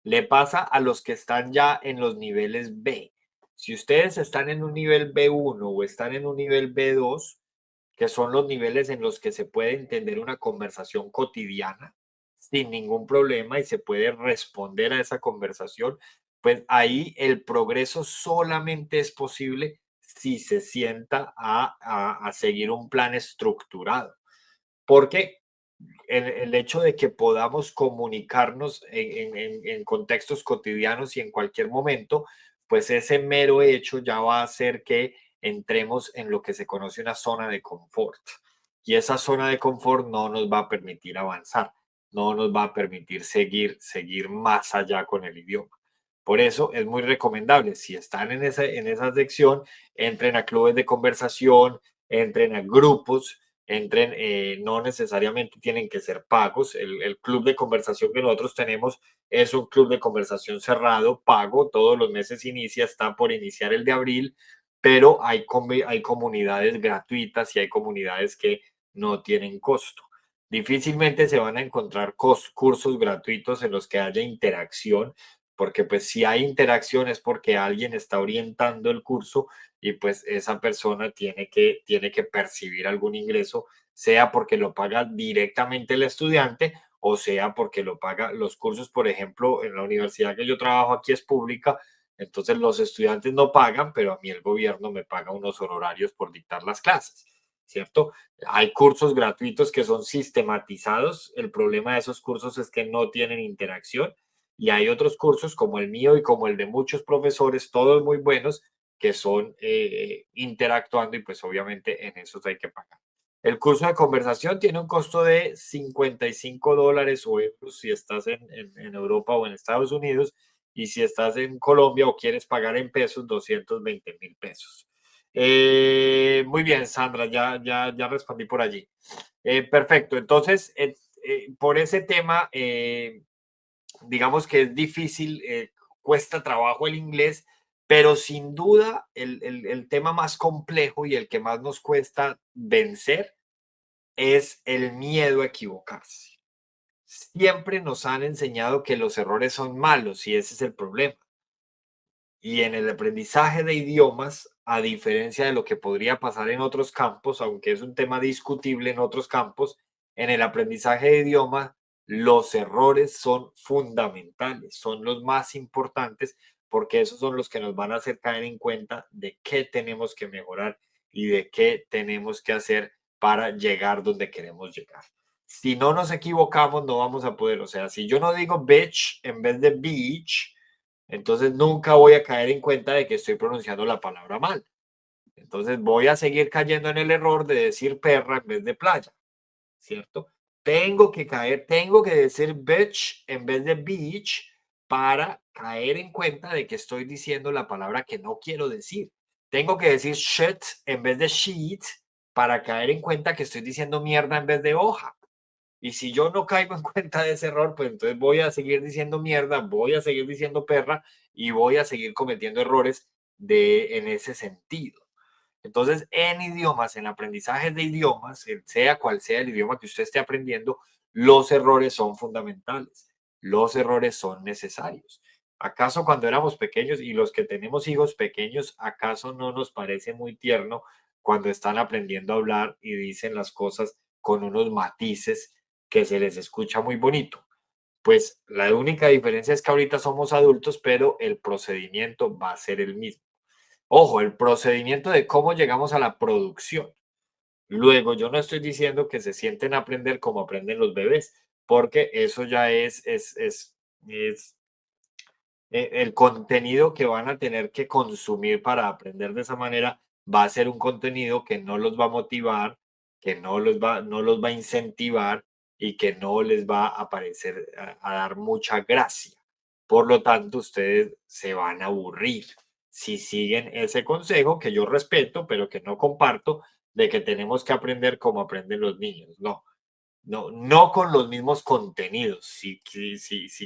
Le pasa a los que están ya en los niveles B. Si ustedes están en un nivel B1 o están en un nivel B2, que son los niveles en los que se puede entender una conversación cotidiana sin ningún problema y se puede responder a esa conversación, pues ahí el progreso solamente es posible si se sienta a seguir un plan estructurado. Porque el hecho de que podamos comunicarnos en contextos cotidianos y en cualquier momento, pues ese mero hecho ya va a hacer que entremos en lo que se conoce una zona de confort. Y esa zona de confort no nos va a permitir avanzar, no nos va a permitir seguir más allá con el idioma. Por eso es muy recomendable, si están en esa sección, entren a clubes de conversación, entren a grupos, entren, no necesariamente tienen que ser pagos. El club de conversación que nosotros tenemos es un club de conversación cerrado, pago, todos los meses inicia, está por iniciar el de abril, pero hay comunidades gratuitas y hay comunidades que no tienen costo. Difícilmente se van a encontrar cursos gratuitos en los que haya interacción, porque pues si hay interacción es porque alguien está orientando el curso y pues esa persona tiene que percibir algún ingreso, sea porque lo paga directamente el estudiante o sea porque lo paga los cursos, por ejemplo, en la universidad que yo trabajo aquí es pública, entonces los estudiantes no pagan, pero a mí el gobierno me paga unos honorarios por dictar las clases, ¿cierto? Hay cursos gratuitos que son sistematizados, el problema de esos cursos es que no tienen interacción y hay otros cursos como el mío y como el de muchos profesores, todos muy buenos, que son interactuando y pues obviamente en esos hay que pagar. El curso de conversación tiene un costo de $55 o euros si estás en Europa o en Estados Unidos y si estás en Colombia o quieres pagar en pesos, 220.000 pesos. Muy bien, Sandra, ya respondí por allí. Perfecto, entonces, por ese tema, digamos que es difícil, cuesta trabajo el inglés, pero sin duda el tema más complejo y el que más nos cuesta vencer es el miedo a equivocarse. Siempre nos han enseñado que los errores son malos y ese es el problema. Y en el aprendizaje de idiomas, a diferencia de lo que podría pasar en otros campos, aunque es un tema discutible en otros campos, en el aprendizaje de idiomas los errores son fundamentales, son los más importantes porque esos son los que nos van a hacer caer en cuenta de qué tenemos que mejorar y de qué tenemos que hacer para llegar donde queremos llegar. Si no nos equivocamos, no vamos a poder. O sea, si yo no digo bitch en vez de beach, entonces nunca voy a caer en cuenta de que estoy pronunciando la palabra mal. Entonces voy a seguir cayendo en el error de decir perra en vez de playa, ¿cierto? Tengo que decir bitch en vez de beach para caer en cuenta de que estoy diciendo la palabra que no quiero decir. Tengo que decir shit en vez de sheet para caer en cuenta que estoy diciendo mierda en vez de hoja. Y si yo no caigo en cuenta de ese error, pues entonces voy a seguir diciendo mierda, voy a seguir diciendo perra y voy a seguir cometiendo errores en ese sentido. Entonces, en idiomas, en aprendizaje de idiomas, sea cual sea el idioma que usted esté aprendiendo, los errores son fundamentales. Los errores son necesarios. ¿Acaso cuando éramos pequeños y los que tenemos hijos pequeños, acaso no nos parece muy tierno cuando están aprendiendo a hablar y dicen las cosas con unos matices que se les escucha muy bonito? Pues la única diferencia es que ahorita somos adultos, pero el procedimiento va a ser el mismo. Ojo, el procedimiento de cómo llegamos a la producción. Luego, yo no estoy diciendo que se sienten a aprender como aprenden los bebés, porque eso ya es el contenido que van a tener que consumir para aprender de esa manera va a ser un contenido que no los va a motivar, que no los va a incentivar y que no les va a parecer a dar mucha gracia. Por lo tanto, ustedes se van a aburrir si siguen ese consejo que yo respeto, pero que no comparto, de que tenemos que aprender como aprenden los niños. No, no con los mismos contenidos, si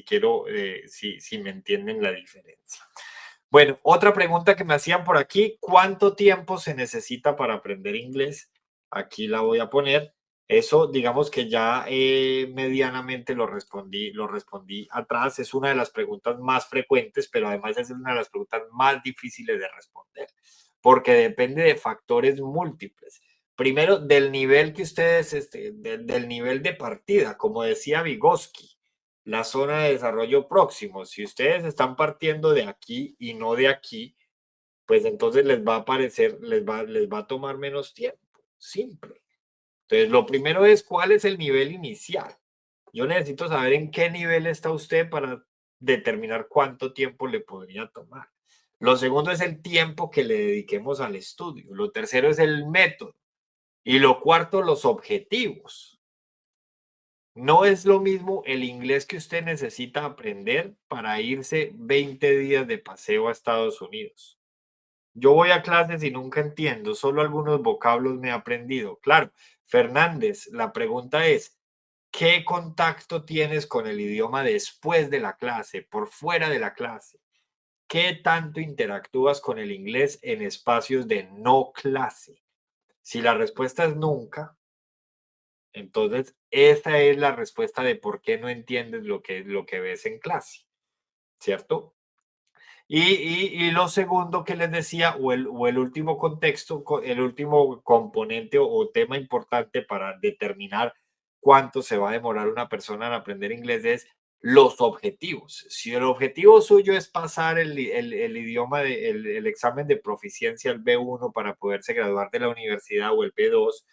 quiero, si me entienden la diferencia. Bueno, otra pregunta que me hacían por aquí, ¿cuánto tiempo se necesita para aprender inglés? Aquí la voy a poner. Eso, digamos que ya medianamente lo respondí atrás. Es una de las preguntas más frecuentes, pero además es una de las preguntas más difíciles de responder, porque depende de factores múltiples. Primero, del nivel que ustedes, del nivel de partida, como decía Vygotsky, la zona de desarrollo próximo. Si ustedes están partiendo de aquí y no de aquí, pues entonces les va a parecer, les va a tomar menos tiempo. Simple. Entonces, lo primero es cuál es el nivel inicial. Yo necesito saber en qué nivel está usted para determinar cuánto tiempo le podría tomar. Lo segundo es el tiempo que le dediquemos al estudio. Lo tercero es el método. Y lo cuarto, los objetivos. No es lo mismo el inglés que usted necesita aprender para irse 20 días de paseo a Estados Unidos. Yo voy a clases y nunca entiendo, solo algunos vocablos me he aprendido. Claro, Fernández, la pregunta es, ¿qué contacto tienes con el idioma después de la clase, por fuera de la clase? ¿Qué tanto interactúas con el inglés en espacios de no clase? Si la respuesta es nunca, entonces esa es la respuesta de por qué no entiendes lo que ves en clase, ¿cierto? Y lo segundo que les decía, o el último contexto, el último componente o tema importante para determinar cuánto se va a demorar una persona en aprender inglés es los objetivos. Si el objetivo suyo es pasar el idioma, el examen de proficiencia, el B1 para poderse graduar de la universidad o el B2,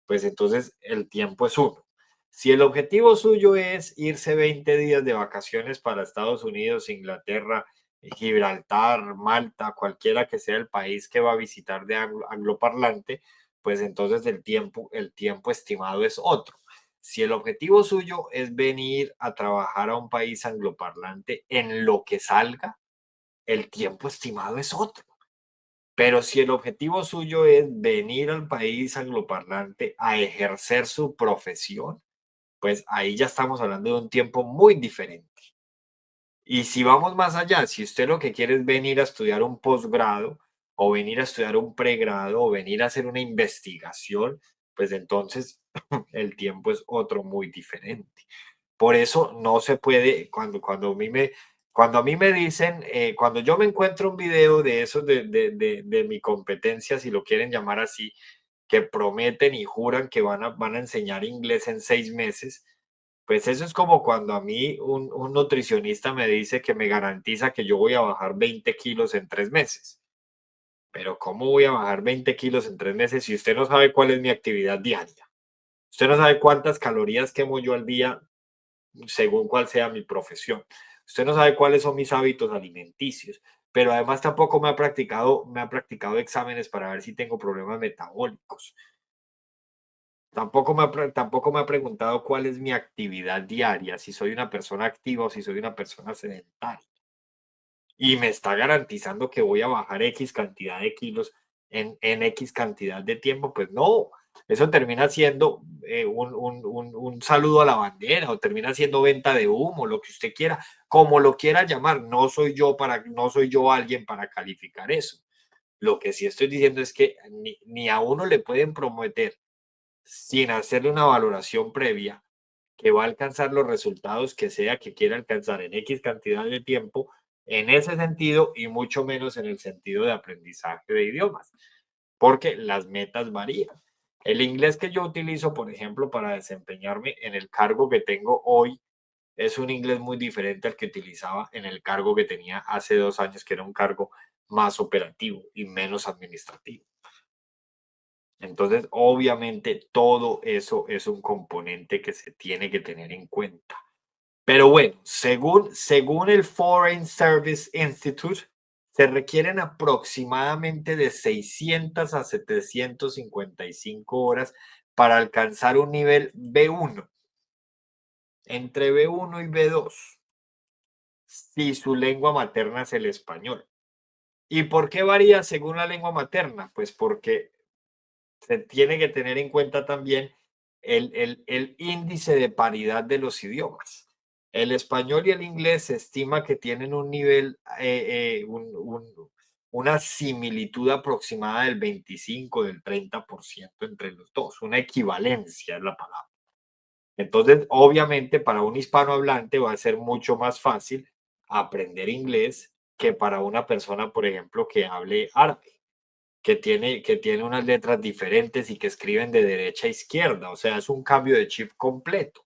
pues entonces el tiempo es uno. Si el objetivo suyo es irse 20 días de vacaciones para Estados Unidos, Inglaterra, Gibraltar, Malta, cualquiera que sea el país que va a visitar de angloparlante, pues entonces el tiempo estimado es otro. Si el objetivo suyo es venir a trabajar a un país angloparlante en lo que salga, el tiempo estimado es otro. Pero si el objetivo suyo es venir al país angloparlante a ejercer su profesión, pues ahí ya estamos hablando de un tiempo muy diferente. Y si vamos más allá, si usted lo que quiere es venir a estudiar un posgrado o venir a estudiar un pregrado o venir a hacer una investigación, pues entonces el tiempo es otro muy diferente. Por eso no se puede, cuando a mí me dicen, cuando yo me encuentro un video de esos de mi competencia, si lo quieren llamar así, que prometen y juran que van a enseñar inglés en 6 meses, pues eso es como cuando a mí un nutricionista me dice que me garantiza que yo voy a bajar 20 kilos en 3 meses. Pero ¿cómo voy a bajar 20 kilos en 3 meses si usted no sabe cuál es mi actividad diaria? Usted no sabe cuántas calorías quemo yo al día según cuál sea mi profesión. Usted no sabe cuáles son mis hábitos alimenticios, pero además tampoco me ha practicado exámenes para ver si tengo problemas metabólicos. Tampoco me ha preguntado cuál es mi actividad diaria, si soy una persona activa o si soy una persona sedentaria. Y me está garantizando que voy a bajar X cantidad de kilos en X cantidad de tiempo, pues no, eso termina siendo un saludo a la bandera o termina siendo venta de humo, lo que usted quiera, como lo quiera llamar. No soy yo alguien para calificar eso. Lo que sí estoy diciendo es que ni a uno le pueden prometer sin hacerle una valoración previa que va a alcanzar los resultados que sea que quiera alcanzar en X cantidad de tiempo, en ese sentido y mucho menos en el sentido de aprendizaje de idiomas, porque las metas varían. El inglés que yo utilizo, por ejemplo, para desempeñarme en el cargo que tengo hoy, es un inglés muy diferente al que utilizaba en el cargo que tenía hace 2 años, que era un cargo más operativo y menos administrativo. Entonces, obviamente, todo eso es un componente que se tiene que tener en cuenta. Pero bueno, según el Foreign Service Institute, se requieren aproximadamente de 600 a 755 horas para alcanzar un nivel B1, entre B1 y B2, si su lengua materna es el español. ¿Y por qué varía según la lengua materna? Pues porque se tiene que tener en cuenta también el índice de paridad de los idiomas. El español y el inglés se estima que tienen un nivel, una similitud aproximada del 25, del 30% entre los dos, una equivalencia es la palabra. Entonces, obviamente, para un hispanohablante va a ser mucho más fácil aprender inglés que para una persona, por ejemplo, que hable árabe, que tiene unas letras diferentes y que escriben de derecha a izquierda, o sea, es un cambio de chip completo.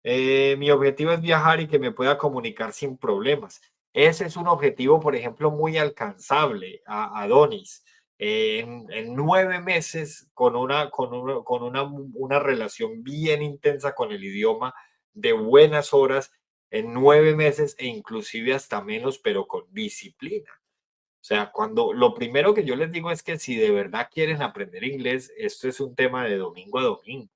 Mi objetivo es viajar y que me pueda comunicar sin problemas. Ese es un objetivo, por ejemplo, muy alcanzable, Adonis. En 9 meses, una relación bien intensa con el idioma, de buenas horas, en 9 meses e inclusive hasta menos, pero con disciplina. O sea, cuando lo primero que yo les digo es que si de verdad quieren aprender inglés, esto es un tema de domingo a domingo.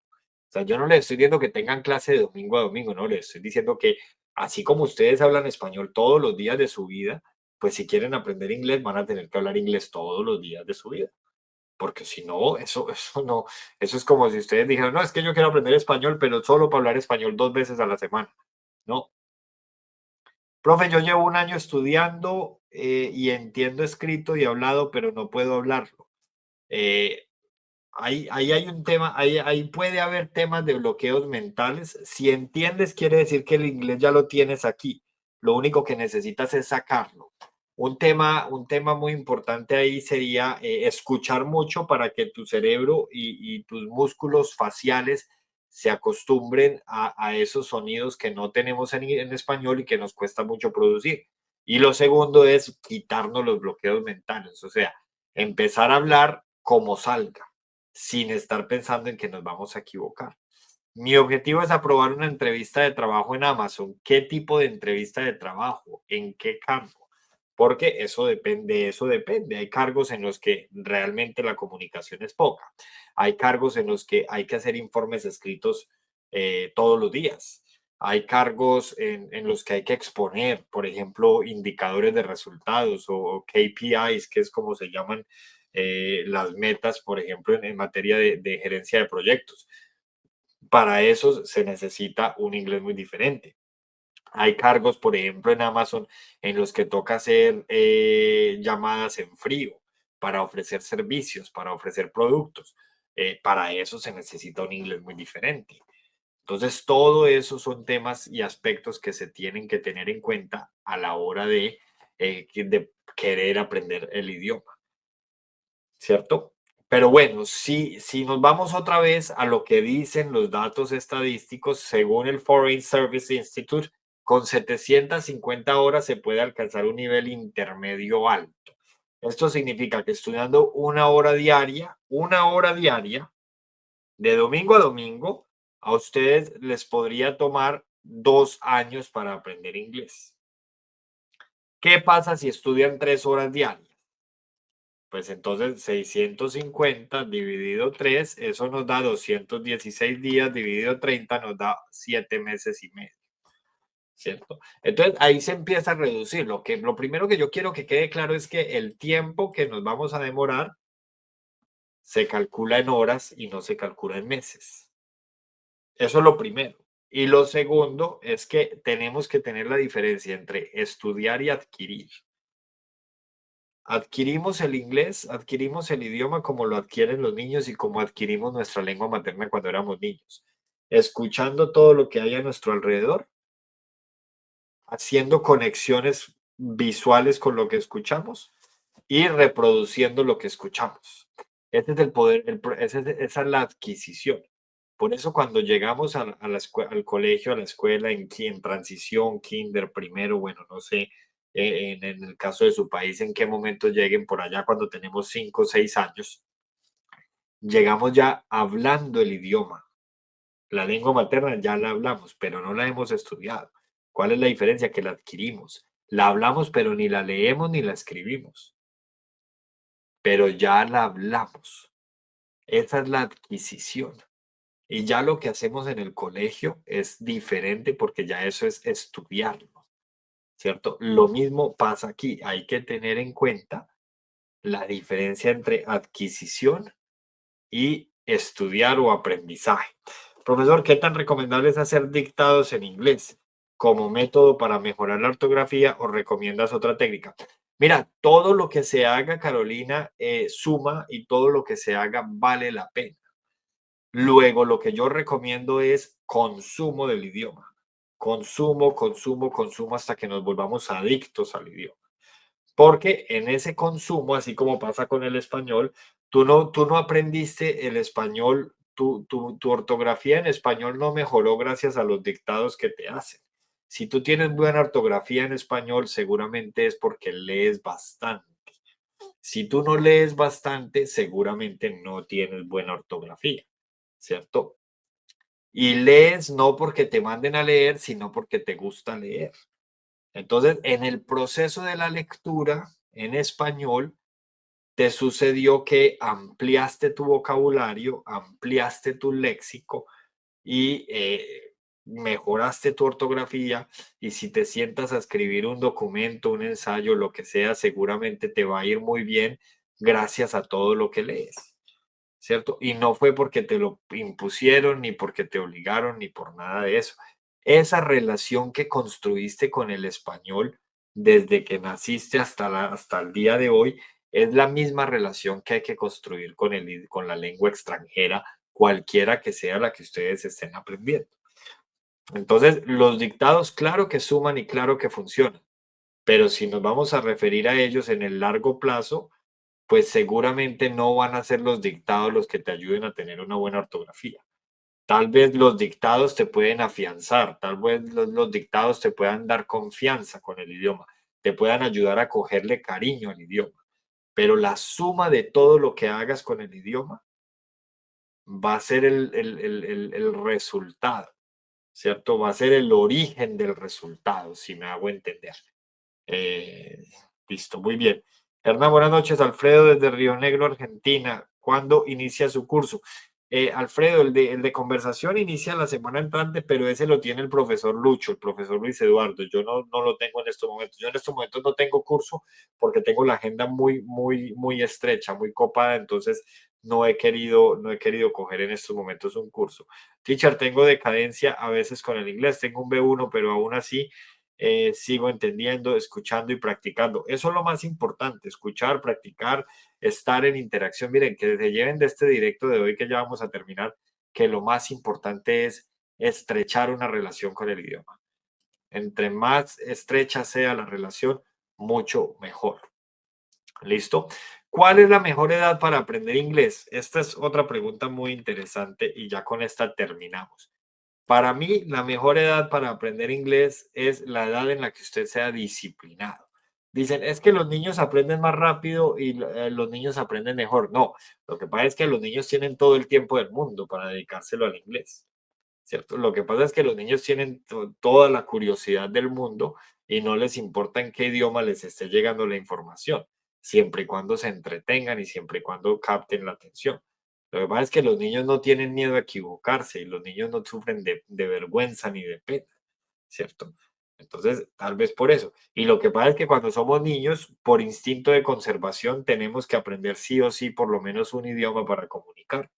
O sea, yo no les estoy diciendo que tengan clase de domingo a domingo, no, les estoy diciendo que así como ustedes hablan español todos los días de su vida, pues si quieren aprender inglés van a tener que hablar inglés todos los días de su vida. porque si no, eso no, eso es como si ustedes dijeran, no, es que yo quiero aprender español, pero solo para hablar español 2 veces a la semana. No, profe, yo llevo un año estudiando y entiendo escrito y hablado, pero no puedo hablarlo. Eh, ahí hay un tema, ahí puede haber temas de bloqueos mentales. Si entiendes, quiere decir que el inglés ya lo tienes aquí. Lo único que necesitas es sacarlo. Un tema muy importante ahí sería escuchar mucho para que tu cerebro y tus músculos faciales se acostumbren a esos sonidos que no tenemos en español y que nos cuesta mucho producir. Y lo segundo es quitarnos los bloqueos mentales, o sea, empezar a hablar como salga sin estar pensando en que nos vamos a equivocar. Mi objetivo es aprobar una entrevista de trabajo en Amazon. ¿Qué tipo de entrevista de trabajo? ¿En qué campo? Porque eso depende, eso depende. Hay cargos en los que realmente la comunicación es poca. Hay cargos en los que hay que hacer informes escritos todos los días. Hay cargos en los que hay que exponer, por ejemplo, indicadores de resultados o KPIs, que es como se llaman las metas, por ejemplo, en materia de gerencia de proyectos. Para eso se necesita un inglés muy diferente. Hay cargos, por ejemplo, en Amazon en los que toca hacer llamadas en frío para ofrecer servicios, para ofrecer productos. Para eso se necesita un inglés muy diferente. Entonces, todo eso son temas y aspectos que se tienen que tener en cuenta a la hora de querer aprender el idioma. ¿Cierto? Pero bueno, si nos vamos otra vez a lo que dicen los datos estadísticos, según el Foreign Service Institute, con 750 horas se puede alcanzar un nivel intermedio alto. Esto significa que estudiando una hora diaria, de domingo a domingo, a ustedes les podría tomar 2 años para aprender inglés. ¿Qué pasa si estudian 3 horas diarias? Pues entonces 650 dividido 3, eso nos da 216 días, dividido 30 nos da 7 meses y medio, ¿cierto? Entonces ahí se empieza a reducir. Lo primero que yo quiero que quede claro es que el tiempo que nos vamos a demorar se calcula en horas y no se calcula en meses. Eso es lo primero. Y lo segundo es que tenemos que tener la diferencia entre estudiar y adquirir. Adquirimos el inglés, adquirimos el idioma como lo adquieren los niños y como adquirimos nuestra lengua materna cuando éramos niños, escuchando todo lo que hay a nuestro alrededor, haciendo conexiones visuales con lo que escuchamos y reproduciendo lo que escuchamos. Ese es el poder, esa es la adquisición. Por eso cuando llegamos al colegio, a la escuela, en transición, kinder, primero, bueno, no sé, en el caso de su país, en qué momento lleguen por allá cuando tenemos 5 o 6 años, llegamos ya hablando el idioma. La lengua materna ya la hablamos, pero no la hemos estudiado. ¿Cuál es la diferencia? Que la adquirimos. La hablamos, pero ni la leemos ni la escribimos, pero ya la hablamos. Esa es la adquisición. Y ya lo que hacemos en el colegio es diferente porque ya eso es estudiarlo, ¿cierto? Lo mismo pasa aquí. Hay que tener en cuenta la diferencia entre adquisición y estudiar o aprendizaje. Profesor, ¿qué tan recomendable es hacer dictados en inglés como método para mejorar la ortografía o recomiendas otra técnica? Mira, todo lo que se haga, Carolina, suma y todo lo que se haga vale la pena. Luego, lo que yo recomiendo es consumo del idioma. Consumo, consumo, consumo hasta que nos volvamos adictos al idioma. Porque en ese consumo, así como pasa con el español, tú no aprendiste el español, tu ortografía en español no mejoró gracias a los dictados que te hacen. Si tú tienes buena ortografía en español, seguramente es porque lees bastante. Si tú no lees bastante, seguramente no tienes buena ortografía, ¿cierto? Y lees no porque te manden a leer, sino porque te gusta leer. Entonces, en el proceso de la lectura en español, te sucedió que ampliaste tu vocabulario, ampliaste tu léxico y mejoraste tu ortografía. Y si te sientas a escribir un documento, un ensayo, lo que sea, seguramente te va a ir muy bien gracias a todo lo que lees, ¿cierto? Y no fue porque te lo impusieron, ni porque te obligaron, ni por nada de eso. Esa relación que construiste con el español desde que naciste hasta el día de hoy es la misma relación que hay que construir con la lengua extranjera, cualquiera que sea la que ustedes estén aprendiendo. Entonces, los dictados, claro que suman y claro que funcionan, pero si nos vamos a referir a ellos en el largo plazo, pues seguramente no van a ser los dictados los que te ayuden a tener una buena ortografía. Tal vez los dictados te pueden afianzar, tal vez los dictados te puedan dar confianza con el idioma, te puedan ayudar a cogerle cariño al idioma, pero la suma de todo lo que hagas con el idioma va a ser el resultado, ¿cierto? Va a ser el origen del resultado, si me hago entender. Eh, Listo, muy bien. Hernán, buenas noches. Alfredo desde Río Negro, Argentina. ¿Cuándo inicia su curso? Alfredo, el de conversación inicia la semana entrante, pero ese lo tiene el profesor Lucho, el profesor Luis Eduardo. Yo no lo tengo en estos momentos. Yo en estos momentos no tengo curso porque tengo la agenda muy estrecha, muy copada, entonces no he querido coger en estos momentos un curso. Teacher, tengo decadencia a veces con el inglés. Tengo un B1, pero aún así sigo entendiendo, escuchando y practicando. Eso es lo más importante, escuchar, practicar, estar en interacción. Miren, que se lleven de este directo de hoy que ya vamos a terminar, que lo más importante es estrechar una relación con el idioma. Entre más estrecha sea la relación, mucho mejor. ¿Listo? ¿Cuál es la mejor edad para aprender inglés? Esta es otra pregunta muy interesante y ya con esta terminamos. Para mí, la mejor edad para aprender inglés es la edad en la que usted sea disciplinado. Dicen, es que los niños aprenden más rápido y los niños aprenden mejor. No, lo que pasa es que los niños tienen todo el tiempo del mundo para dedicárselo al inglés. ¿Cierto? Lo que pasa es que los niños tienen toda la curiosidad del mundo y no les importa en qué idioma les esté llegando la información, siempre y cuando se entretengan y siempre y cuando capten la atención. Lo que pasa es que los niños no tienen miedo a equivocarse y los niños no sufren de vergüenza ni de pena, ¿cierto? Entonces, tal vez por eso. Y lo que pasa es que cuando somos niños, por instinto de conservación, tenemos que aprender sí o sí por lo menos un idioma para comunicar.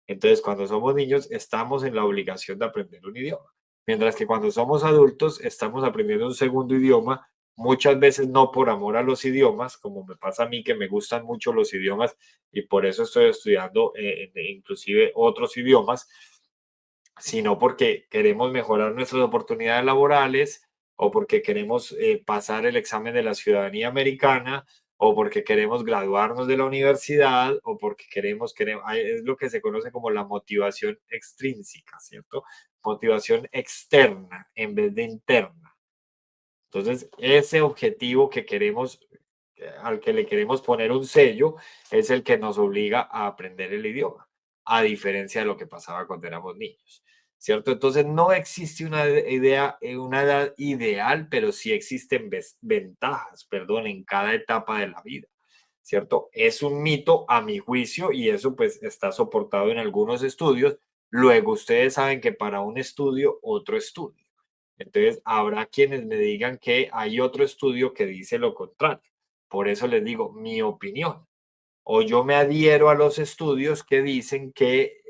Entonces, cuando somos niños, estamos en la obligación de aprender un idioma, mientras que cuando somos adultos, estamos aprendiendo un segundo idioma, muchas veces no por amor a los idiomas, como me pasa a mí que me gustan mucho los idiomas y por eso estoy estudiando inclusive otros idiomas, sino porque queremos mejorar nuestras oportunidades laborales o porque queremos pasar el examen de la ciudadanía americana o porque queremos graduarnos de la universidad o porque es lo que se conoce como la motivación extrínseca, ¿cierto? Motivación externa en vez de interna. Entonces, ese objetivo que queremos, al que le queremos poner un sello, es el que nos obliga a aprender el idioma, a diferencia de lo que pasaba cuando éramos niños, ¿cierto? Entonces, no existe una edad ideal, pero sí existen ventajas, perdón, en cada etapa de la vida, ¿cierto? Es un mito a mi juicio y eso pues está soportado en algunos estudios. Luego, ustedes saben que para un estudio, otro estudio. Entonces, habrá quienes me digan que hay otro estudio que dice lo contrario. Por eso les digo mi opinión. O yo me adhiero a los estudios que dicen que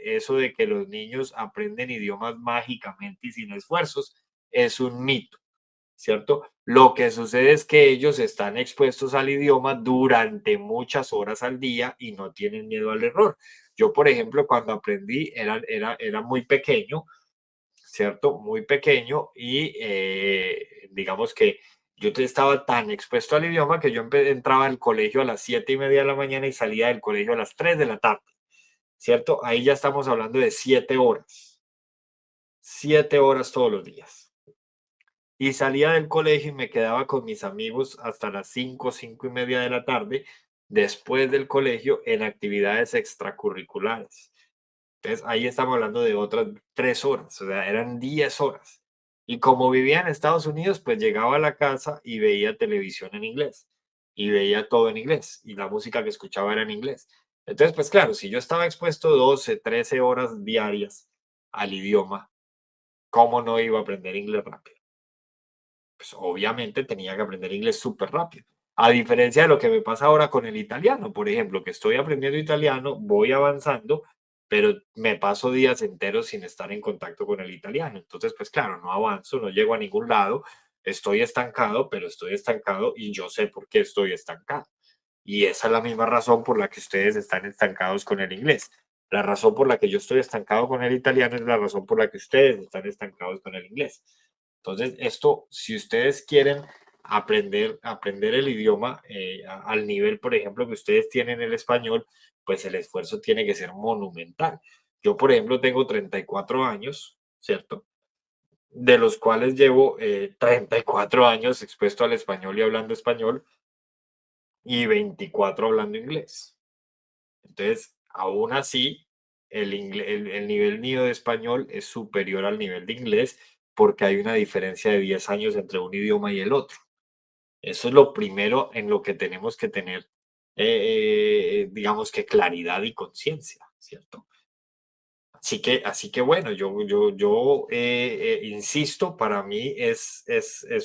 eso de que los niños aprenden idiomas mágicamente y sin esfuerzos es un mito, ¿cierto? Lo que sucede es que ellos están expuestos al idioma durante muchas horas al día y no tienen miedo al error. Yo, por ejemplo, cuando aprendí era muy pequeño, ¿cierto? Muy pequeño y digamos que yo estaba tan expuesto al idioma que yo entraba al colegio a las 7:30 de la mañana y salía del colegio a las 3 de la tarde, ¿cierto? Ahí ya estamos hablando de 7 horas todos los días. Y salía del colegio y me quedaba con mis amigos hasta las 5:30 de la tarde, después del colegio en actividades extracurriculares. Entonces, ahí estamos hablando de otras 3 horas, o sea, eran 10 horas. Y como vivía en Estados Unidos, pues llegaba a la casa y veía televisión en inglés, y veía todo en inglés, y la música que escuchaba era en inglés. Entonces, pues claro, si yo estaba expuesto 12, 13 horas diarias al idioma, ¿cómo no iba a aprender inglés rápido? Pues obviamente tenía que aprender inglés súper rápido. A diferencia de lo que me pasa ahora con el italiano, por ejemplo, que estoy aprendiendo italiano, voy avanzando, pero me paso días enteros sin estar en contacto con el italiano. Entonces, pues claro, no avanzo, no llego a ningún lado, estoy estancado, pero estoy estancado y yo sé por qué estoy estancado. Y esa es la misma razón por la que ustedes están estancados con el inglés. La razón por la que yo estoy estancado con el italiano es la razón por la que ustedes están estancados con el inglés. Entonces, esto, si ustedes quieren aprender el idioma al nivel, por ejemplo, que ustedes tienen el español, pues el esfuerzo tiene que ser monumental. Yo, por ejemplo, tengo 34 años, ¿cierto? De los cuales llevo 34 años expuesto al español y hablando español y 24 hablando inglés. Entonces, aún así, el nivel mío de español es superior al nivel de inglés porque hay una diferencia de 10 años entre un idioma y el otro. Eso es lo primero en lo que tenemos que tener, digamos que claridad y conciencia, ¿cierto? Así que bueno, yo insisto, para mí es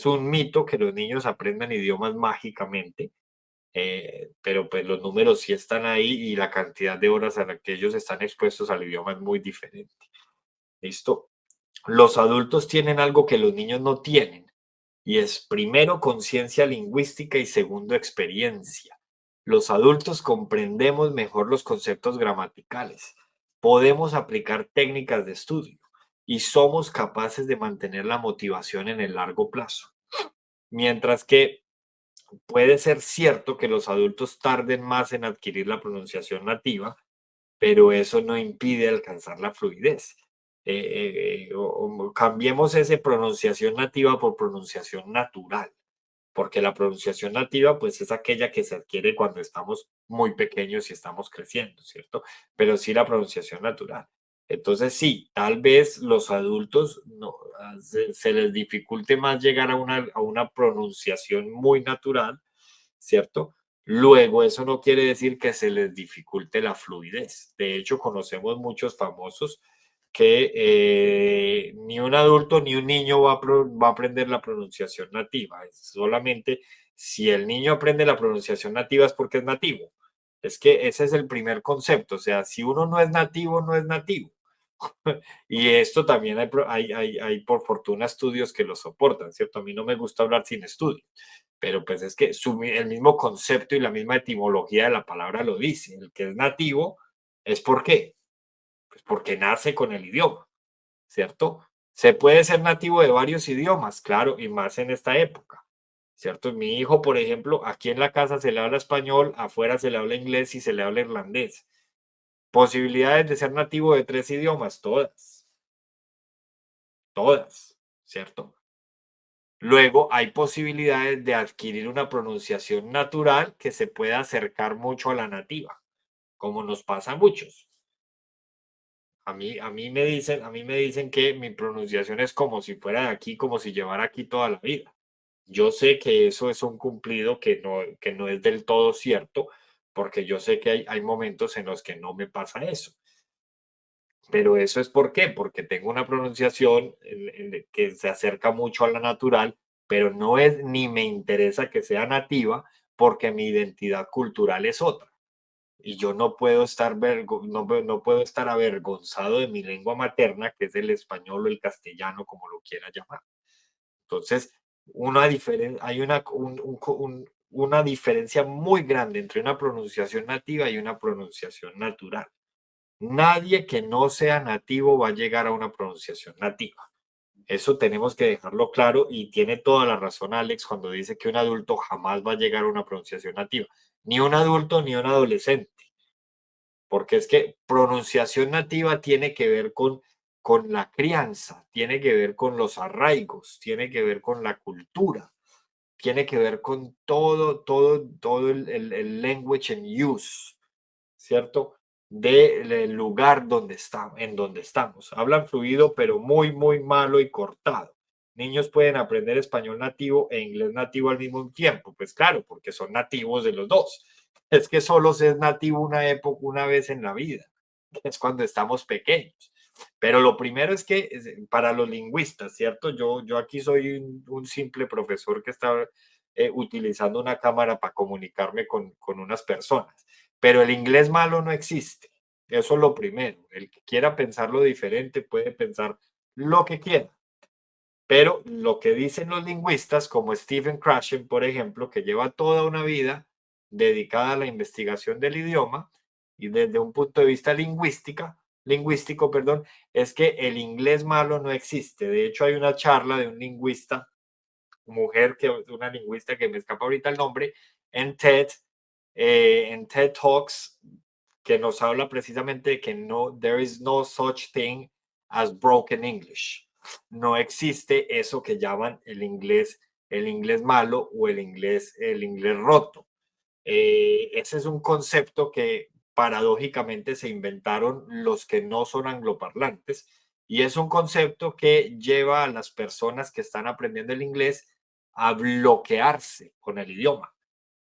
un mito que los niños aprendan idiomas mágicamente, pero pues los números sí están ahí y la cantidad de horas a la que ellos están expuestos al idioma es muy diferente. ¿Listo? Los adultos tienen algo que los niños no tienen y es primero conciencia lingüística y segundo experiencia. Los adultos comprendemos mejor los conceptos gramaticales, podemos aplicar técnicas de estudio y somos capaces de mantener la motivación en el largo plazo. Mientras que puede ser cierto que los adultos tarden más en adquirir la pronunciación nativa, pero eso no impide alcanzar la fluidez. Cambiemos esa pronunciación nativa por pronunciación natural, porque la pronunciación nativa pues es aquella que se adquiere cuando estamos muy pequeños y estamos creciendo, ¿cierto? Pero sí la pronunciación natural. Entonces sí, tal vez los adultos no, se les dificulte más llegar a una pronunciación muy natural, ¿cierto? Luego, eso no quiere decir que se les dificulte la fluidez. De hecho, conocemos muchos famosos que ni un adulto ni un niño va a aprender la pronunciación nativa. Solamente si el niño aprende la pronunciación nativa es porque es nativo. Es que ese es el primer concepto. O sea, si uno no es nativo, no es nativo. Y esto también hay por fortuna estudios que lo soportan, ¿cierto? A mí no me gusta hablar sin estudio, pero pues es que el mismo concepto y la misma etimología de la palabra lo dice. El que es nativo es ¿por qué? Pues porque nace con el idioma, ¿cierto? Se puede ser nativo de varios idiomas, claro, y más en esta época, ¿cierto? Mi hijo, por ejemplo, aquí en la casa se le habla español, afuera se le habla inglés y se le habla irlandés. Posibilidades de ser nativo de 3 idiomas, todas, ¿cierto? Luego hay posibilidades de adquirir una pronunciación natural que se pueda acercar mucho a la nativa, como nos pasa a muchos. A mí me dicen que mi pronunciación es como si fuera de aquí, como si llevara aquí toda la vida. Yo sé que eso es un cumplido que no es del todo cierto, porque yo sé que hay momentos en los que no me pasa eso. Pero eso es ¿por qué? Porque tengo una pronunciación que se acerca mucho a la natural, pero no es ni me interesa que sea nativa porque mi identidad cultural es otra. Y yo no puedo estar, no puedo estar avergonzado de mi lengua materna, que es el español o el castellano, como lo quiera llamar. Entonces, hay una diferencia muy grande entre una pronunciación nativa y una pronunciación natural. Nadie que no sea nativo va a llegar a una pronunciación nativa. Eso tenemos que dejarlo claro y tiene toda la razón Alex cuando dice que un adulto jamás va a llegar a una pronunciación nativa. Ni un adulto ni un adolescente. Porque es que pronunciación nativa tiene que ver con la crianza, tiene que ver con los arraigos, tiene que ver con la cultura, tiene que ver con todo el language and use, ¿cierto? Del lugar en donde estamos. Hablan fluido, pero muy, muy malo y cortado. Niños pueden aprender español nativo e inglés nativo al mismo tiempo. Pues claro, porque son nativos de los dos. Es que solo se es nativo una época, una vez en la vida, que es cuando estamos pequeños. Pero lo primero es que para los lingüistas, ¿cierto? Yo aquí soy un simple profesor que está utilizando una cámara para comunicarme con unas personas. Pero el inglés malo no existe. Eso es lo primero. El que quiera pensarlo diferente puede pensar lo que quiera. Pero lo que dicen los lingüistas, como Stephen Krashen, por ejemplo, que lleva toda una vida dedicada a la investigación del idioma y desde un punto de vista lingüístico, perdón, es que el inglés malo no existe. De hecho, hay una charla de un lingüista, una lingüista que me escapa ahorita el nombre, en en TED Talks, que nos habla precisamente de que no, there is no such thing as broken English. No existe eso que llaman el inglés malo o el inglés roto. Ese es un concepto que paradójicamente se inventaron los que no son angloparlantes y es un concepto que lleva a las personas que están aprendiendo el inglés a bloquearse con el idioma,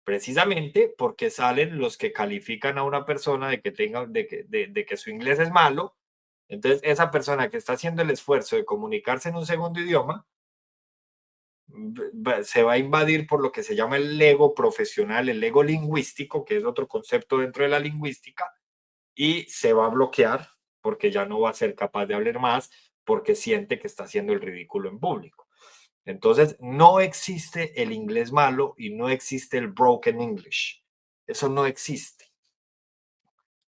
precisamente porque salen los que califican a una persona de que de que su inglés es malo. Entonces esa persona que está haciendo el esfuerzo de comunicarse en un segundo idioma se va a invadir por lo que se llama el ego profesional, el ego lingüístico, que es otro concepto dentro de la lingüística, y se va a bloquear porque ya no va a ser capaz de hablar más porque siente que está haciendo el ridículo en público. Entonces, no existe el inglés malo y no existe el broken English. Eso no existe.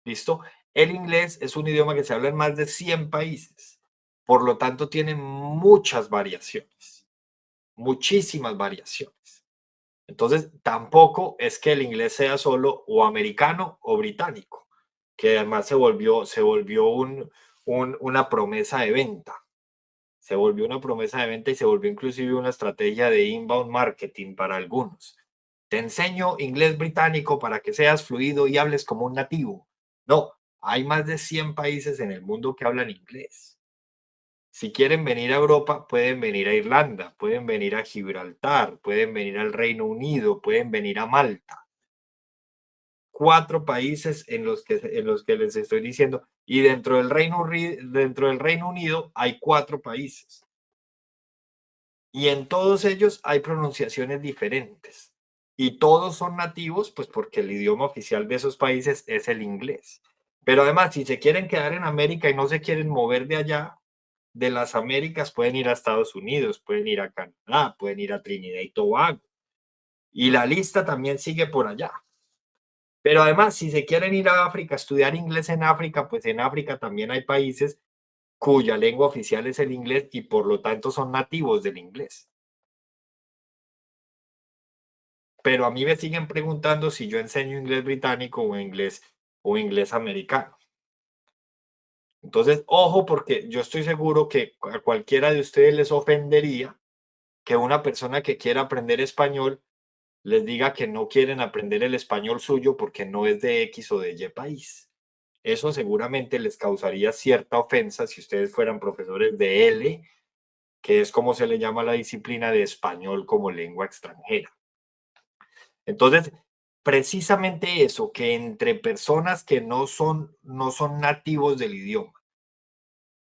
¿Listo? El inglés es un idioma que se habla en más de 100 países. Por lo tanto, tiene muchas variaciones, muchísimas variaciones. Entonces, tampoco es que el inglés sea solo o americano o británico, que además se volvió una promesa de venta. Se volvió una promesa de venta y se volvió inclusive una estrategia de inbound marketing para algunos. Te enseño inglés británico para que seas fluido y hables como un nativo. No, hay más de 100 países en el mundo que hablan inglés. Si quieren venir a Europa, pueden venir a Irlanda, pueden venir a Gibraltar, pueden venir al Reino Unido, pueden venir a Malta. 4 países en los que les estoy diciendo. Y dentro del Reino Unido hay 4 países. Y en todos ellos hay pronunciaciones diferentes. Y todos son nativos, pues porque el idioma oficial de esos países es el inglés. Pero además, si se quieren quedar en América y no se quieren mover de allá, de las Américas, pueden ir a Estados Unidos, pueden ir a Canadá, pueden ir a Trinidad y Tobago. Y la lista también sigue por allá. Pero además, si se quieren ir a África, estudiar inglés en África, pues en África también hay países cuya lengua oficial es el inglés y por lo tanto son nativos del inglés. Pero a mí me siguen preguntando si yo enseño inglés británico o inglés americano. Entonces, ojo, porque yo estoy seguro que a cualquiera de ustedes les ofendería que una persona que quiera aprender español les diga que no quieren aprender el español suyo porque no es de X o de Y país. Eso seguramente les causaría cierta ofensa si ustedes fueran profesores de L, que es como se le llama a la disciplina de español como lengua extranjera. Entonces, precisamente eso, que entre personas que no son nativos del idioma,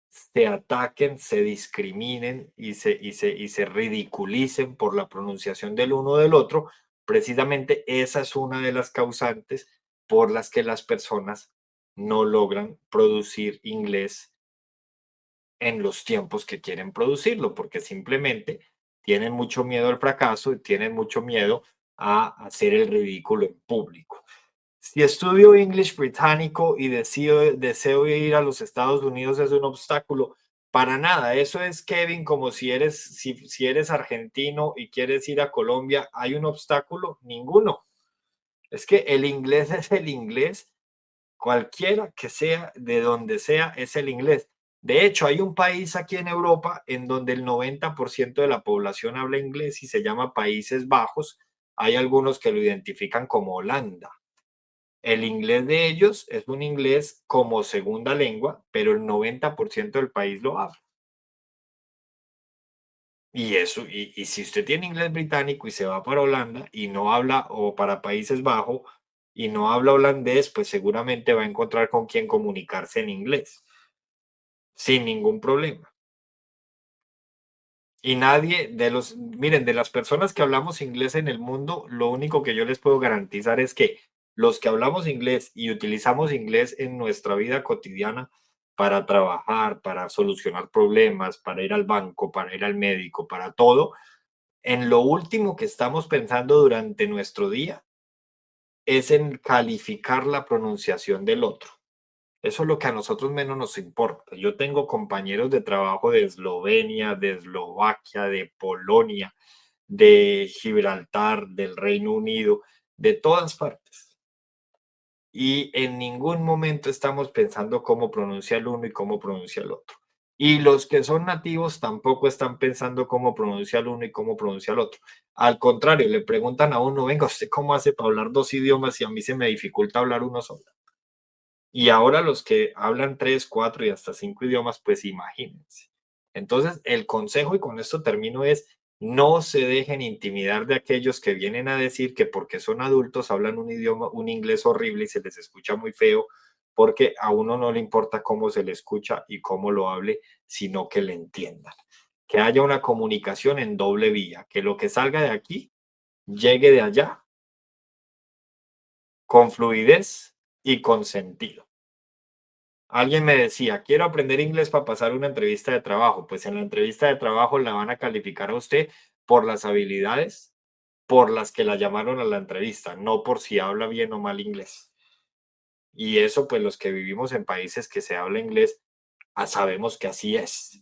se ataquen, se discriminen y se ridiculicen por la pronunciación del uno o del otro, precisamente esa es una de las causantes por las que las personas no logran producir inglés en los tiempos que quieren producirlo, porque simplemente tienen mucho miedo al fracaso y tienen mucho miedo a hacer el ridículo en público. Si estudio English británico y deseo ir a los Estados Unidos, es un obstáculo. Para nada, eso es, Kevin, como si eres argentino y quieres ir a Colombia, ¿hay un obstáculo? Ninguno. Es que el inglés es el inglés, cualquiera que sea, de donde sea, es el inglés. De hecho, hay un país aquí en Europa en donde el 90% de la población habla inglés y se llama Países Bajos. Hay algunos que lo identifican como Holanda. El inglés de ellos es un inglés como segunda lengua, pero el 90% del país lo habla. Y si usted tiene inglés británico y se va para Holanda y no habla, o para Países Bajos y no habla holandés, pues seguramente va a encontrar con quién comunicarse en inglés, sin ningún problema. Y nadie de los, miren, de las personas que hablamos inglés en el mundo, lo único que yo les puedo garantizar es que los que hablamos inglés y utilizamos inglés en nuestra vida cotidiana para trabajar, para solucionar problemas, para ir al banco, para ir al médico, para todo, en lo último que estamos pensando durante nuestro día es en calificar la pronunciación del otro. Eso es lo que a nosotros menos nos importa. Yo tengo compañeros de trabajo de Eslovenia, de Eslovaquia, de Polonia, de Gibraltar, del Reino Unido, de todas partes. Y en ningún momento estamos pensando cómo pronuncia el uno y cómo pronuncia el otro. Y los que son nativos tampoco están pensando cómo pronuncia el uno y cómo pronuncia el otro. Al contrario, le preguntan a uno, venga, ¿usted cómo hace para hablar dos idiomas y a mí se me dificulta hablar uno solo? Y ahora los que hablan tres, cuatro y hasta cinco idiomas, pues imagínense. Entonces, el consejo, y con esto termino, es no se dejen intimidar de aquellos que vienen a decir que porque son adultos hablan un idioma, un inglés horrible y se les escucha muy feo, porque a uno no le importa cómo se le escucha y cómo lo hable, sino que le entiendan. Que haya una comunicación en doble vía, que lo que salga de aquí llegue de allá con fluidez y con sentido. Alguien me decía, quiero aprender inglés para pasar una entrevista de trabajo. Pues en la entrevista de trabajo la van a calificar a usted por las habilidades por las que la llamaron a la entrevista, no por si habla bien o mal inglés. Y eso, pues los que vivimos en países que se habla inglés, sabemos que así es.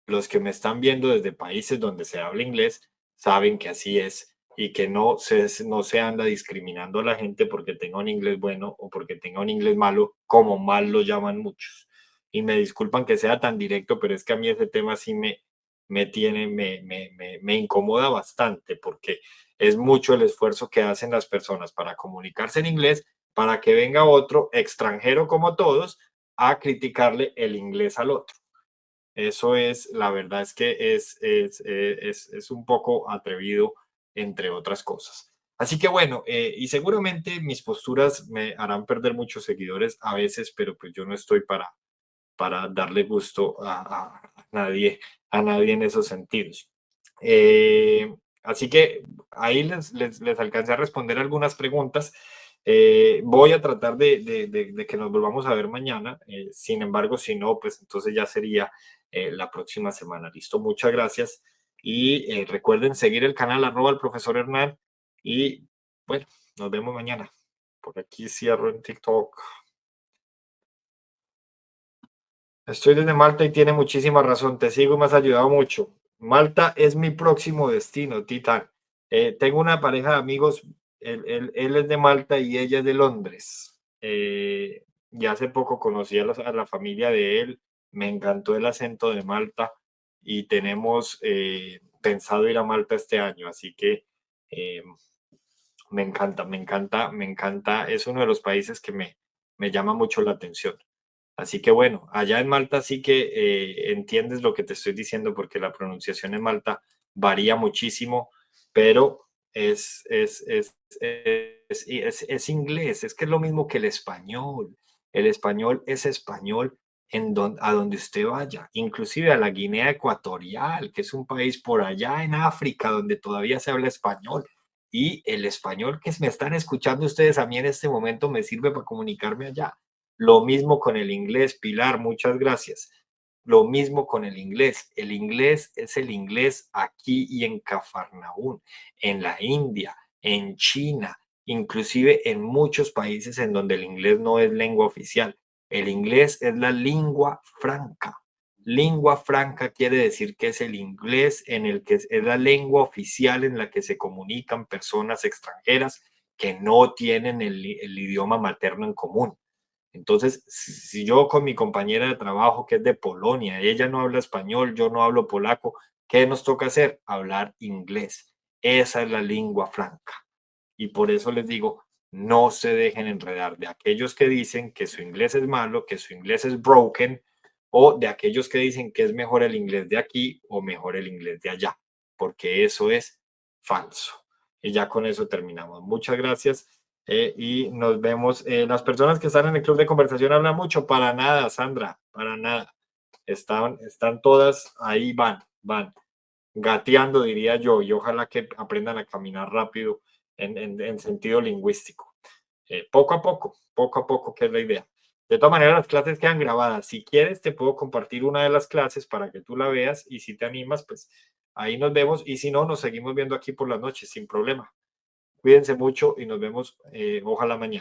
Los que me están viendo desde países donde se habla inglés saben que así es y que no se anda discriminando a la gente porque tenga un inglés bueno o porque tenga un inglés malo, como mal lo llaman muchos. Y me disculpan que sea tan directo, pero es que a mí ese tema sí me tiene, me incomoda bastante porque es mucho el esfuerzo que hacen las personas para comunicarse en inglés, para que venga otro extranjero como todos a criticarle el inglés al otro. Eso es, la verdad es que es un poco atrevido, entre otras cosas. Así que bueno, y seguramente mis posturas me harán perder muchos seguidores a veces, pero pues yo no estoy para darle gusto a nadie en esos sentidos. Así que ahí les alcancé a responder algunas preguntas. Voy a tratar de que nos volvamos a ver mañana. Sin embargo, si no, pues entonces ya sería la próxima semana. Listo, muchas gracias. Y recuerden seguir el canal arroba el profesor Hernán. Y bueno, nos vemos mañana. Por aquí cierro en TikTok. Estoy desde Malta y tiene muchísima razón. Te sigo, me has ayudado mucho. Malta es mi próximo destino, Titán. Tengo una pareja de amigos, él es de Malta y ella es de Londres. Y hace poco conocí a la familia de él, me encantó el acento de Malta y tenemos pensado ir a Malta este año, así que eh, me encanta, me encanta, me encanta. Es uno de los países que me llama mucho la atención. Así que bueno, allá en Malta sí que entiendes lo que te estoy diciendo porque la pronunciación en Malta varía muchísimo, pero es inglés, es que es lo mismo que el español. El español es español a donde usted vaya, inclusive a la Guinea Ecuatorial, que es un país por allá en África donde todavía se habla español. Y el español que me están escuchando ustedes a mí en este momento me sirve para comunicarme allá. Lo mismo con el inglés, Pilar, muchas gracias. Lo mismo con el inglés. El inglés es el inglés aquí y en Cafarnaún, en la India, en China, inclusive en muchos países en donde el inglés no es lengua oficial. El inglés es la lengua franca. Lengua franca quiere decir que es el inglés en el que es la lengua oficial en la que se comunican personas extranjeras que no tienen el idioma materno en común. Entonces, si yo con mi compañera de trabajo que es de Polonia, ella no habla español, yo no hablo polaco, ¿qué nos toca hacer? Hablar inglés. Esa es la lengua franca. Y por eso les digo, no se dejen enredar de aquellos que dicen que su inglés es malo, que su inglés es broken, o de aquellos que dicen que es mejor el inglés de aquí o mejor el inglés de allá, porque eso es falso. Y ya con eso terminamos. Muchas gracias y nos vemos. Las personas que están en el club de conversación hablan mucho, para nada, Sandra, para nada. Están todas ahí, van. gateando, diría yo, y ojalá que aprendan a caminar rápido en sentido lingüístico. Poco a poco, que es la idea. De todas maneras, las clases quedan grabadas. Si quieres, te puedo compartir una de las clases para que tú la veas y si te animas, pues ahí nos vemos y si no, nos seguimos viendo aquí por las noches sin problema. Cuídense mucho y nos vemos, ojalá mañana.